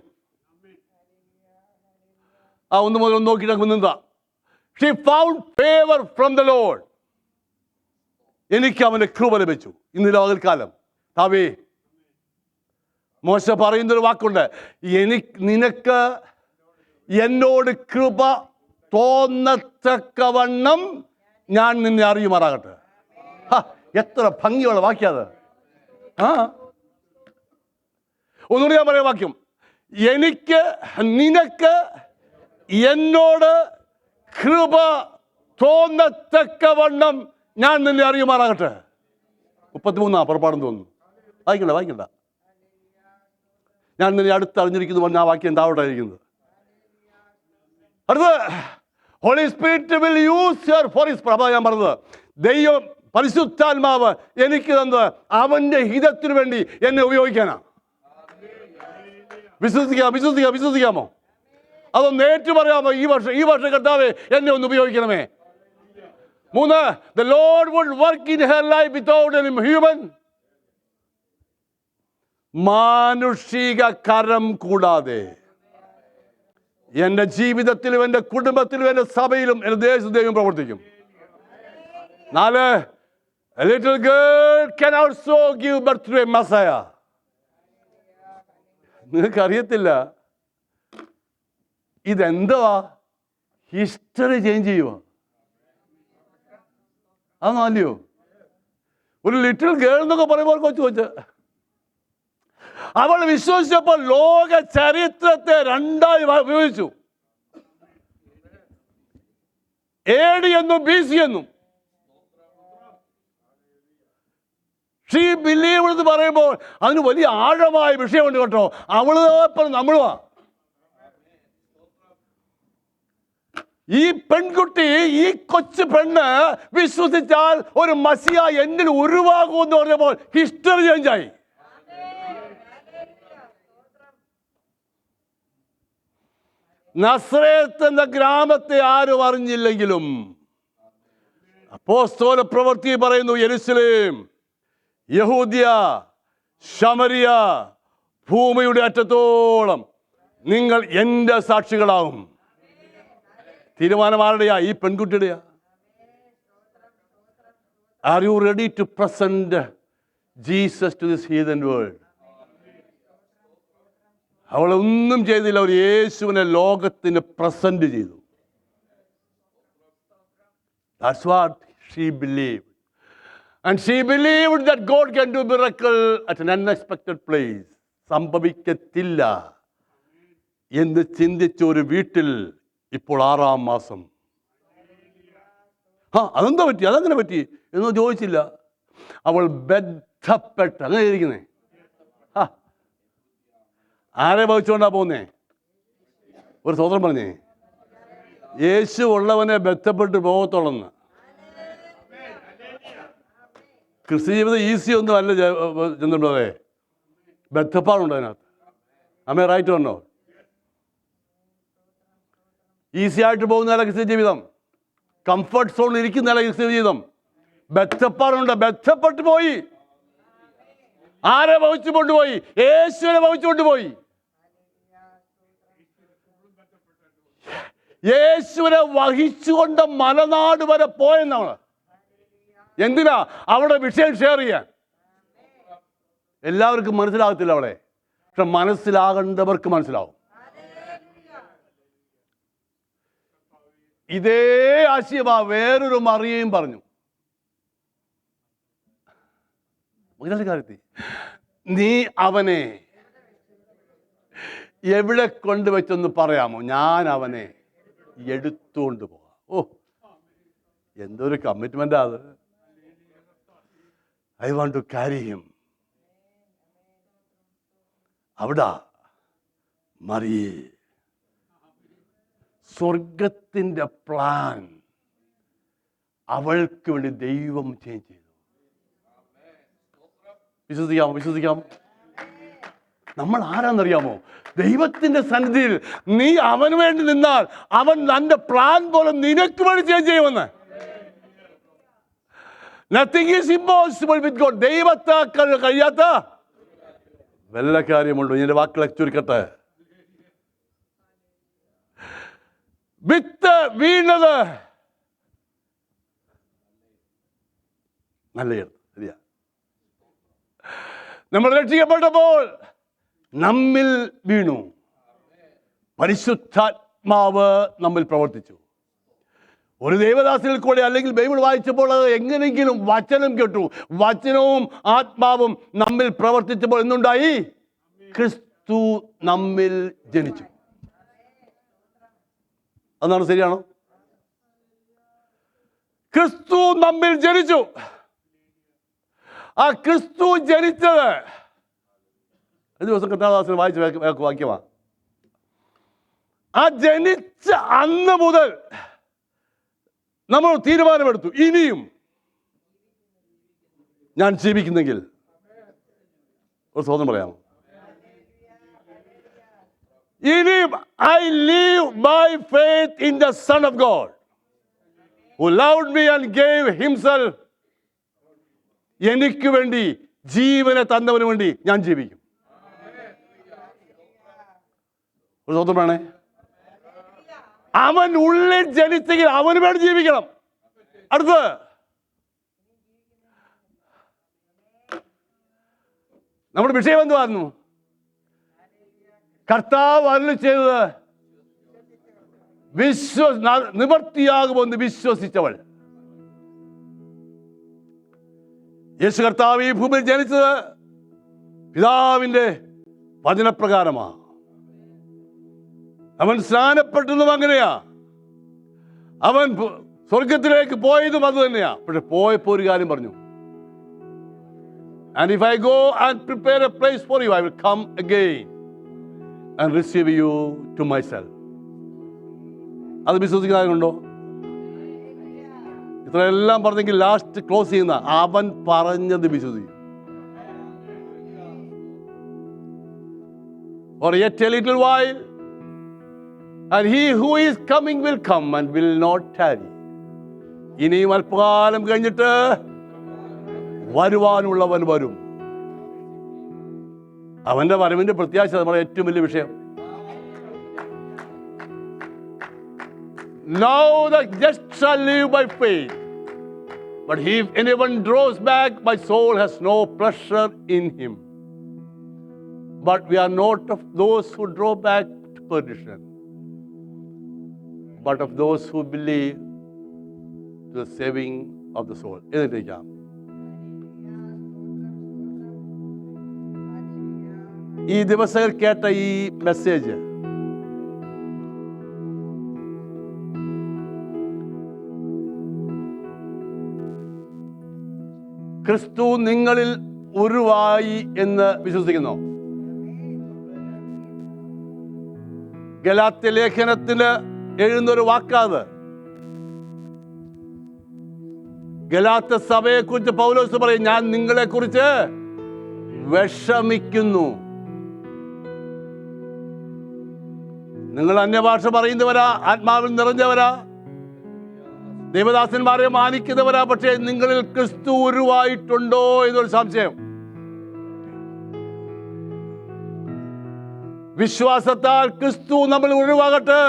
ആ 1 മുതൽ 1 നോക്കിയിട്ട് നിന്നാ. She found favor from the Lord. എനിക്ക് അവന്റെ കൃപ ലഭിച്ചു. ഇന്ന് ലോകൽക്കാലം താവേ മോശ പറയുന്നൊരു വാക്കുണ്ട്, നിനക്ക് എന്നോട് കൃപ തോന്നത്തക്കവണ്ണം ഞാൻ നിന്നെ അറിയുമാറാകട്ടെ. എത്ര ഭംഗിയുള്ള വാക്യത്. ഒന്നുകൂടി ഞാൻ പറയാം വാക്യം. നിനക്ക് എന്നോട് കൃപ തോന്നത്തക്കവണ്ണം ഞാൻ നിന്നെ അറിയുമാറാകട്ടെ. 33 പുറപ്പാടെന്ന് തോന്നുന്നു. വായിക്കണ്ട. ഞാൻ നിന്നെ അടുത്ത് അറിഞ്ഞിരിക്കുന്നു പറഞ്ഞ ആ വാക്യം എന്താവട്ടായിരിക്കുന്നത്. അടുത്ത് holy spirit will use your for his പ്രഭ. ഞാൻ പറഞ്ഞത് ദൈവം പരിശുദ്ധാത്മാവ് എനിക്ക് തന്നത് അവന്റെ ഹിതത്തിന് വേണ്ടി എന്നെ ഉപയോഗിക്കാനാ. വിശ്വസിക്കാമോ? അതൊന്ന് ഏറ്റു പറയാമോ? ഈ വർഷം കർത്താവേ എന്നെ ഒന്ന് ഉപയോഗിക്കണമേ. 3, the Lord would work in her life without any human, മാനുഷിക കരം കൂടാതെ എൻ്റെ ജീവിതത്തിലും എൻ്റെ കുടുംബത്തിലും എൻ്റെ സഭയിലും എൻ്റെ ദേശത്തും ദൈവം പ്രവർത്തിക്കും. 4, a little girl can also give birth to a Messiah. നിങ്ങൾക്കറിയത്തില്ല ഇതെന്തുവാ? ഹിസ്റ്ററി ചേഞ്ച് ചെയ്യുക. അതൊന്നല്ലയോ? ഒരു ലിറ്റിൽ ഗേൾ എന്നൊക്കെ പറയുമ്പോൾ കൊച്ചു അവൾ വിശ്വസിച്ചപ്പോൾ ലോക ചരിത്രത്തെ 2ആയി വിഭജിച്ചു. AD എന്നും BC എന്നും. ഷീ ബിലീവ് എന്ന് പറയുമ്പോൾ അതിന് വലിയ ആഴമായ വിഷയമുണ്ട് കേട്ടോ. അവള് നമ്മളുവാ. ഈ പെൺകുട്ടി, ഈ കൊച്ചു പെണ്ണ് വിശ്വസിച്ചാൽ ഒരു മസിയ എന്നിൽ ഉരുവാകുമെന്ന് പറഞ്ഞപ്പോൾ ഹിസ്റ്ററി ചേഞ്ചായി. നസ്രേത്ത് എന്ന ഗ്രാമത്തെ ആരും അറിഞ്ഞില്ലെങ്കിലും അപ്പോസ്തല പ്രവൃത്തി പറയുന്നു, യെരുശലേം, യഹൂദ്യ, ശമരിയ, ഭൂമിയുടെ അറ്റത്തോളം നിങ്ങൾ എൻ്റെ സാക്ഷികളാവും. തീരുമാനം ആരുടെയാ? ഈ പെൺകുട്ടിയുടെയാ. Are you ready to present Jesus to this heathen world? അവളൊന്നും ചെയ്തില്ല. അവർ യേശുവിനെ ലോകത്തിന് പ്രസന്റ് ചെയ്തു. That's what she believed. And she believed that God can do miracle at an unexpected place. സംഭവിക്കത്തില്ല എന്ന് ചിന്തിച്ച ഒരു വീട്ടിൽ ഇപ്പോൾ 6-ാം മാസം. അതെന്താ പറ്റി, അതെങ്ങനെ പറ്റി എന്നോ ചോദിച്ചില്ല. അവൾ ബന്ധപ്പെട്ട് അങ്ങനെ ഇരിക്കുന്നേ. ആരെ വഹിച്ചുകൊണ്ടാ പോകുന്നേ? ഒരു സ്വതന്ത്രം പറഞ്ഞേ, യേശു ഉള്ളവനെ ബന്ധപ്പെട്ട് പോകത്തുള്ളെന്ന്. ക്രിസ്ത്യ ജീവിതം ഈസി ഒന്നും അല്ല ചന്ദ്രപ്രഭേ, ബന്ധപ്പാടുണ്ട് അതിനകത്ത്. അമ്മേ റൈറ്റ് വന്നോ? ഈസി ആയിട്ട് പോകുന്നതല്ല ക്രിസ്ത്യ ജീവിതം, കംഫർട്ട് സോണിൽ ഇരിക്കുന്നതല്ല ക്രിസ്ത്യ ജീവിതം. ബന്ധപ്പാടുണ്ട്. ബന്ധപ്പെട്ട് പോയി. ആരെ വഹിച്ചു കൊണ്ടുപോയി? യേശുവിനെ വഹിച്ചു കൊണ്ടുപോയി. യേശുവിനെ വഹിച്ചുകൊണ്ട് മലനാട് വരെ പോയെന്നാണ്. എന്തിനാ? അവിടെ വിഷയം ഷെയർ ചെയ്യാൻ. എല്ലാവർക്കും മനസ്സിലാകത്തില്ല അവളെ, പക്ഷെ മനസ്സിലാകേണ്ടവർക്ക് മനസ്സിലാവും. ഇതേ ആശയം വേറൊരു മറിയയും പറഞ്ഞു. കാര്യത്തിൽ നീ അവനെ എവിടെ കൊണ്ടുവച്ചെന്ന് പറയാമോ? ഞാൻ അവനെ എടുത്തുകൊണ്ട് പോകാം. ഓ, എന്തൊരു കമ്മിറ്റ്മെന്റാ അത്. I want to carry him. അവിടെ മറിയേ, സ്വർഗത്തിന്റെ പ്ലാൻ അവൾക്ക് വേണ്ടി ദൈവം ചേഞ്ച് ചെയ്തു. വിശ്വസിക്കാമോ? നമ്മൾ ആരാന്നറിയാമോ? ദൈവത്തിന്റെ സന്നിധിയിൽ നീ അവന് വേണ്ടി നിന്നാൽ അവൻ തന്റെ പ്ലാൻ പോലെ നിനക്ക് വേണ്ടി ചേഞ്ച് ചെയ്യുമെന്ന്. Nothing is impossible with God. ദൈവത്താക്കാൻ കഴിയാത്ത വല്ല കാര്യമുണ്ടോ? ഇതിന്റെ വാക്കുകളെ ചുരുക്കട്ടെ. വിത്ത് വീണത് നല്ല ശരിയാ. നമ്മൾ രക്ഷിക്കപ്പെട്ടപ്പോൾ നമ്മിൽ വീണു. പരിശുദ്ധാത്മാവ് നമ്മിൽ പ്രവർത്തിച്ചു. ഒരു ദൈവദാസനിൽ കൂടെ അല്ലെങ്കിൽ ബൈബിൾ വായിച്ചപ്പോൾ അത് എങ്ങനെയെങ്കിലും വചനം കേട്ടു. വചനവും ആത്മാവും നമ്മിൽ പ്രവർത്തിച്ചപ്പോൾ എന്തുണ്ടായി? ക്രിസ്തു നമ്മിൽ ജനിച്ചു. അതാണ് ശരിയാണോ? ക്രിസ്തു നമ്മിൽ ജനിച്ചു. ആ ക്രിസ്തു ജനിച്ചത് ഒരു ദിവസം കർത്താദാസൻ വായിച്ച വാക്യമാണ്. ആ ജനിച്ച അന്ന് മുതൽ നമ്മൾ തീരുമാനമെടുത്തു, ഇനിയും ഞാൻ ജീവിക്കുന്നെങ്കിൽ ഒരു സ്വതന്ത്രം പറയാമോ? ഇനിയും I live by faith in the Son of God who loved me and gave himself. എനിക്ക് വേണ്ടി ജീവനെ തന്നവന് വേണ്ടി ഞാൻ ജീവിക്കും. ഒരു സ്വതന്ത്രം വേണേ. അവൻ ഉള്ളിൽ ജനിച്ചെങ്കിൽ അവന് വേണ്ടി ജീവിക്കണം. അടുത്ത് നമ്മുടെ വിഷയം എന്തുവായിരുന്നു? കർത്താവ് അരുളി ചെയ്തത് നിവൃത്തിയാകുമെന്ന് വിശ്വസിച്ചവൾ. യേശു കർത്താവ് ഈ ഭൂമിയിൽ ജനിച്ചത് പിതാവിന്റെ വചനപ്രകാരമാ. അവൻ സ്നാനപ്പെട്ടതും അങ്ങനെയാ. അവൻ സ്വർഗത്തിലേക്ക് പോയതും അത് തന്നെയാ. പക്ഷെ പോയപ്പോ ഒരു കാര്യം പറഞ്ഞു, and if I go and prepare a place for you, I will come again and receive you to myself. അത് വിശ്വസിക്കാനുണ്ടോ? ഇത്രയെല്ലാം പറഞ്ഞെങ്കിൽ ലാസ്റ്റ് ക്ലോസ് ചെയ്യുന്ന അവൻ പറഞ്ഞത് വിശ്വസിക്കും. For yet a little while and he who is coming will come and will not tarry. ഇനിയും അല്പകാലം കഴിഞ്ഞിട്ട് വരുവാനുള്ളവൻ വരും. അവന്റെ വരവിന്റെ പ്രത്യാശ നമ്മുടെ ഏറ്റവും വലിയ വിഷയം. Now the just shall live by faith, but if anyone draws back, my soul has no pleasure in him. but we are not of those who draw back to perdition, but of those who believe to the saving of the soul. എഴുന്നേൽക്കാം. ഈ ദിവസങ്ങൾ കേട്ട ഈ മെസ്സേജ് ക്രിസ്തു നിങ്ങളിൽ ഉരുവായി എന്ന് വിശ്വസിക്കുന്നു. ഗലാത്യ ലേഖനത്തിന് എഴുതുന്നൊരു വാക്കാത്. ഗലാത്യ സഭയെ കുറിച്ച് പൗലോസ് പറയും, ഞാൻ നിങ്ങളെ കുറിച്ച് വിഷമിക്കുന്നു. നിങ്ങൾ അന്യഭാഷ പറയുന്നവരാ, ആത്മാവിൽ നിറഞ്ഞവരാ, ദൈവദാസന്മാരെ മാനിക്കുന്നവരാ, പക്ഷേ നിങ്ങളിൽ ക്രിസ്തു ഉരുവായിട്ടുണ്ടോ എന്നൊരു സംശയം. വിശ്വാസത്താൽ ക്രിസ്തു നമ്മൾ ഉരുവാകട്ടെ.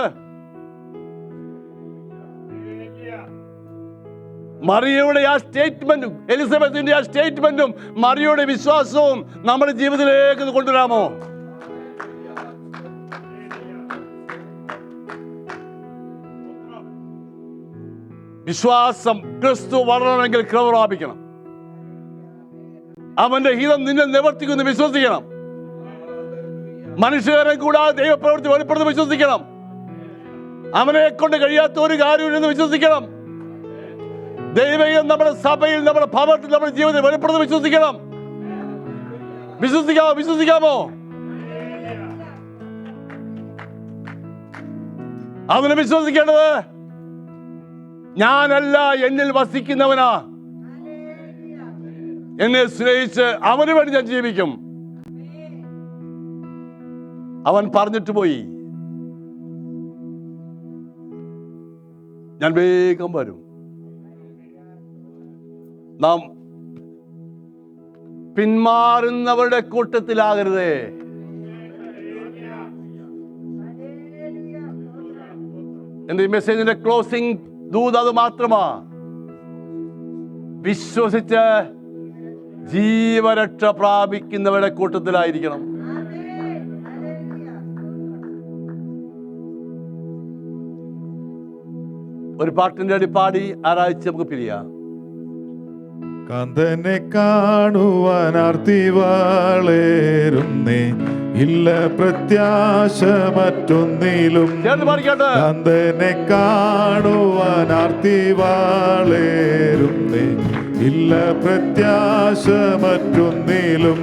മറിയയുടെ ആ സ്റ്റേറ്റ്മെന്റും എലിസബത്തിന്റെ ആ സ്റ്റേറ്റ്മെന്റും മറിയയുടെ വിശ്വാസവും നമ്മുടെ ജീവിതത്തിലേക്ക് കൊണ്ടുവരാമോ? വിശ്വാസം ക്രിസ്തു വളരണമെങ്കിൽ കൃപ പ്രാപിക്കണം. അവന്റെ ഹിതം നിന്നെ നിവർത്തിക്കുന്നു വിശ്വസിക്കണം. മനുഷ്യരെ കൂടാതെ ദൈവപ്രവൃത്തി വെളിപ്പെടുത്തി വിശ്വസിക്കണം. അവനെ കൊണ്ട് കഴിയാത്ത ഒരു കാര്യമില്ലെന്ന് വിശ്വസിക്കണം. ദൈവം നമ്മുടെ സഭയിൽ, നമ്മുടെ ഭവനത്തിൽ, നമ്മുടെ ജീവിതത്തിൽ വെളിപ്പെടുത്തി വിശ്വസിക്കണം. വിശ്വസിക്കാമോ? അവനെ വിശ്വസിക്കേണ്ടത് ഞാനല്ല, എന്നിൽ വസിക്കുന്നവനാ. എന്നെ സ്നേഹിച്ച് അവന് വേണ്ടി ഞാൻ ജീവിക്കും. അവൻ പറഞ്ഞിട്ട് പോയി, ഞാൻ വേഗം വരും. നാം പിന്മാറുന്നവരുടെ കൂട്ടത്തിലാകരുതേ. എന്റെ ഈ മെസ്സേജിന്റെ ക്ലോസിംഗ് ദൂത് അത് മാത്രമാ. വിശ്വസിച്ച് ജീവരക്ഷ പ്രാപിക്കുന്നവരുടെ കൂട്ടത്തിലായിരിക്കണം. ഒരു പാട്ടിന്റെ അടി പാടി ആരാഴ്ച നമുക്ക് പിരിയാം. കാന്തനെ കാണുവാൻ ആർത്തി വളരുന്നേ, ഇല്ല പ്രത്യാശ മറ്റൊന്നിലും. കാന്തനെ കാണുവാൻ ആർത്തി വളരുന്നേ, ഇല്ല പ്രത്യാശ മറ്റൊന്നിലും.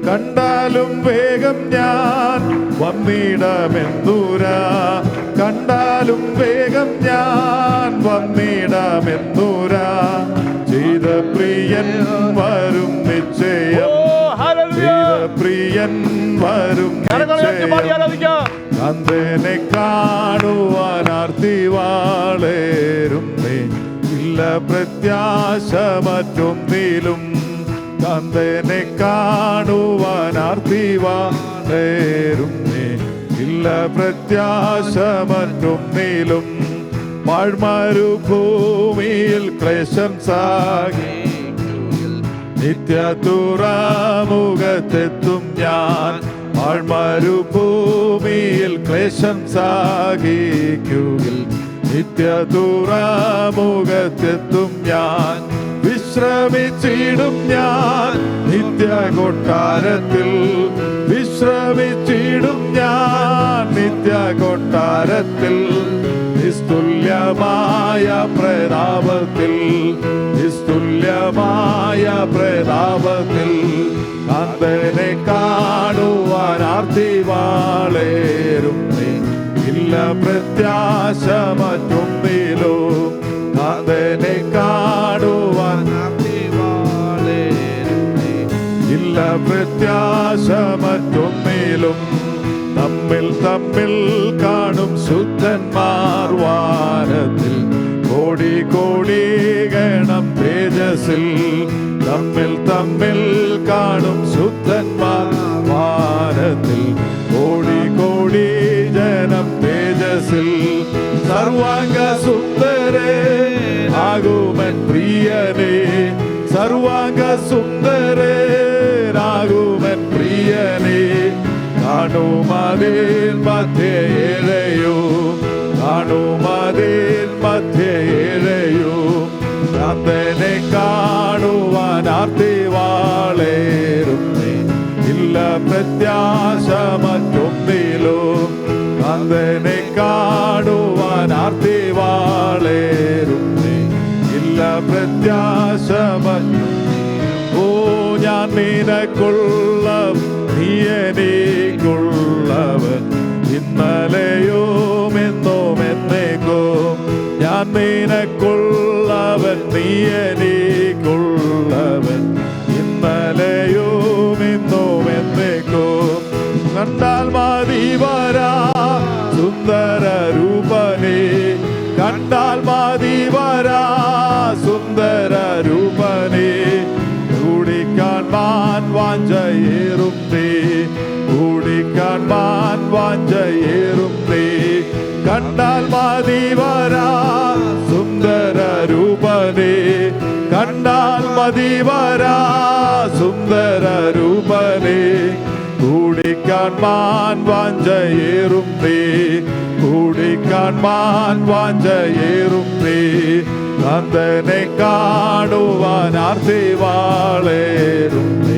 കണ്ടാലും വേഗം ഞാൻ വന്നിടാമെന്നൂരാ, കണ്ടാലും വേഗം ഞാൻ വന്നിടാമെന്നൂരാ. ചെയ്ത പ്രിയൻ വരും നിശ്ചയം, ചെയ്ത പ്രിയൻ വരും നിശ്ചയം. കാന്തനെ കാണുവാൻ ആർത്തി വളരുന്നേ, ഇല്ല പ്രത്യാശ മറ്റൊന്നിലും. കാന്തനെ കാണുവാൻ ആർത്തി വളരുന്നേ, ഇല്ല പ്രത്യാശ മറ്റൊന്നിലും. പാഴ്മരുഭൂമിയിൽ ക്ലേശം സാഗിക്കുകിൽ, നിത്യതുറാമുഖത്തെത്തും ഞാൻ. പാഴ്മരുഭൂമിയിൽ ക്ലേശം സാഗിക്കുകിൽ, നിത്യതുറാമുഖത്തെത്തും ഞാൻ. വിശ്രമിച്ചിടും ഞാൻ നിത്യകൊട്ടാരത്തിൽ, വിശ്രമിച്ചിടും ഞാൻ നിത്യകൊട്ടാരത്തിൽ. നിസ്തുല്യമായ പ്രതാപത്തിൽ, നിസ്തുല്യമായ പ്രതാപത്തിൽ. കാന്തനെ കാണുവാൻ ആർത്തി വളരുന്നേ, ഇല്ല പ്രത്യാശ മറ്റൊന്നിലും. കാന്തനെ കാണുവാൻ ആർത്തി വളരുന്നേ, ഇല്ല പ്രത്യാശ മറ്റൊന്നിലും. തമ്മിൽ തമ്മിൽ കാണും ശുദ്ധന്മാർ വാനത്തിൽ, കോടി കോടി ഗണം തേജസ്സിൽ. തമ്മിൽ തമ്മിൽ കാണും ശുദ്ധന്മാർ വാനത്തിൽ, കോടി കോടി ജനം തേജസ്സിൽ. സർവാംഗ സുന്ദരേ ആകുമൻ പ്രിയനേ, സർവാംഗ സുന്ദരേ ആകുമൻ പ്രിയനേ. കാണുമതിൽ മധ്യേഴയും കാണുമതിൽ മധ്യേഴയും കാന്തനെ കാണുവാൻ ആർത്തി വാളേറുന്നേ ഇല്ല പ്രത്യാശ മറ്റൊന്നിലും കാന്തനെ കാണുവാൻ ആർത്തി വാളേറുന്നേ ഇല്ല പ്രത്യാശ ഓ ഞാൻ നിനക്കുള്ളവൻ നീ എനിക്കുള്ളവൻ ഇന്നലെയും എന്നും എന്നേക്കും ഞാൻ നിനക്കുള്ളവൻ നീ എനിക്കുള്ളവൻ ഇന്നലെയും എന്നും എന്നേക്കും കണ്ടാൽ മതി വരാ സുന്ദര രൂപനേ കണ്ടാൽ മതി വരാ സുന്ദര രൂപനേ കൂടിക്കാൺമാൻ വാഞ്ചയേറും നീ കൂടിക്കാൺമാൻ വാഞ്ചയേറും നീ കണ്ടാൽ മതി വരാ സുന്ദര രൂപനേ കണ്ടാൽ മതി വരാ സുന്ദര രൂപനേ കൂടിക്കാൺമാൻ വാഞ്ചയേറും നീ കൂടിക്കാൺമാൻ വാഞ്ചയേറും നീ കാന്തനെ കാണുവാൻ ആർത്തി വാളേറും നീ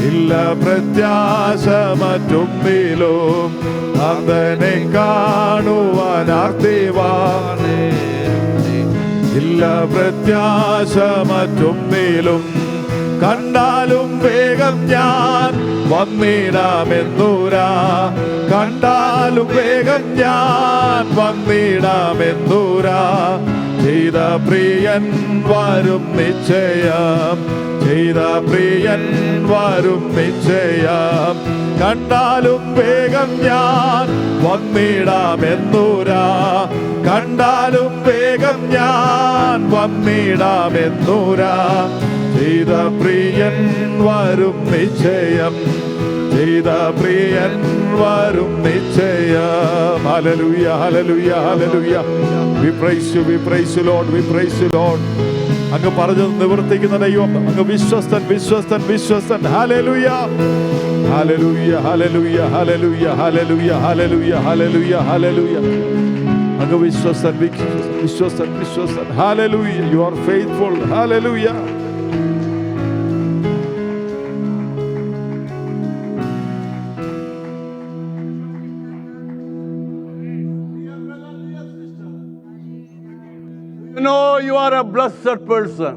ഇല്ല പ്രത്യാശ മറ്റൊന്നിലും കാന്തനെ കാണുവാൻ ആർത്തി വാളേറും നീ ഇല്ല പ്രത്യാശ മറ്റൊന്നിലും കണ്ടാലും വേഗം ഞാൻ വന്നിടാമെന്നൂരാ കണ്ടാലും വേഗം ഞാൻ വന്നിടാമെന്നൂരാ ചെയ്ത പ്രിയൻ വരും നിശ്ചയം ചെയ്ത പ്രിയൻ വരും നിശ്ചയം കണ്ടാലും വേഗം ഞാൻ വന്നിടാമെന്നൂരാ കണ്ടാലും വേഗം ഞാൻ വന്നിടാമെന്നൂരാ ചെയ്ത പ്രിയൻ വരും നിശ്ചയം ചെയ്ത പ്രിയൻ വരും നിശ്ചയം hallelujah hallelujah hallelujah we praise you Lord we praise you Lord അങ്ങ് പറഞ്ഞത് നിവർത്തിക്കുന്ന ദൈവം അങ്ങ് വിശ്വസ്തൻ വിശ്വസ്തൻ വിശ്വസ്തൻ hallelujah hallelujah hallelujah hallelujah hallelujah hallelujah hallelujah hallelujah അങ്ങ് വിശ്വസ്തൻ വിശ്വസ്തൻ വിശ്വസ്തൻ hallelujah you are faithful hallelujah You know you are a blessed person.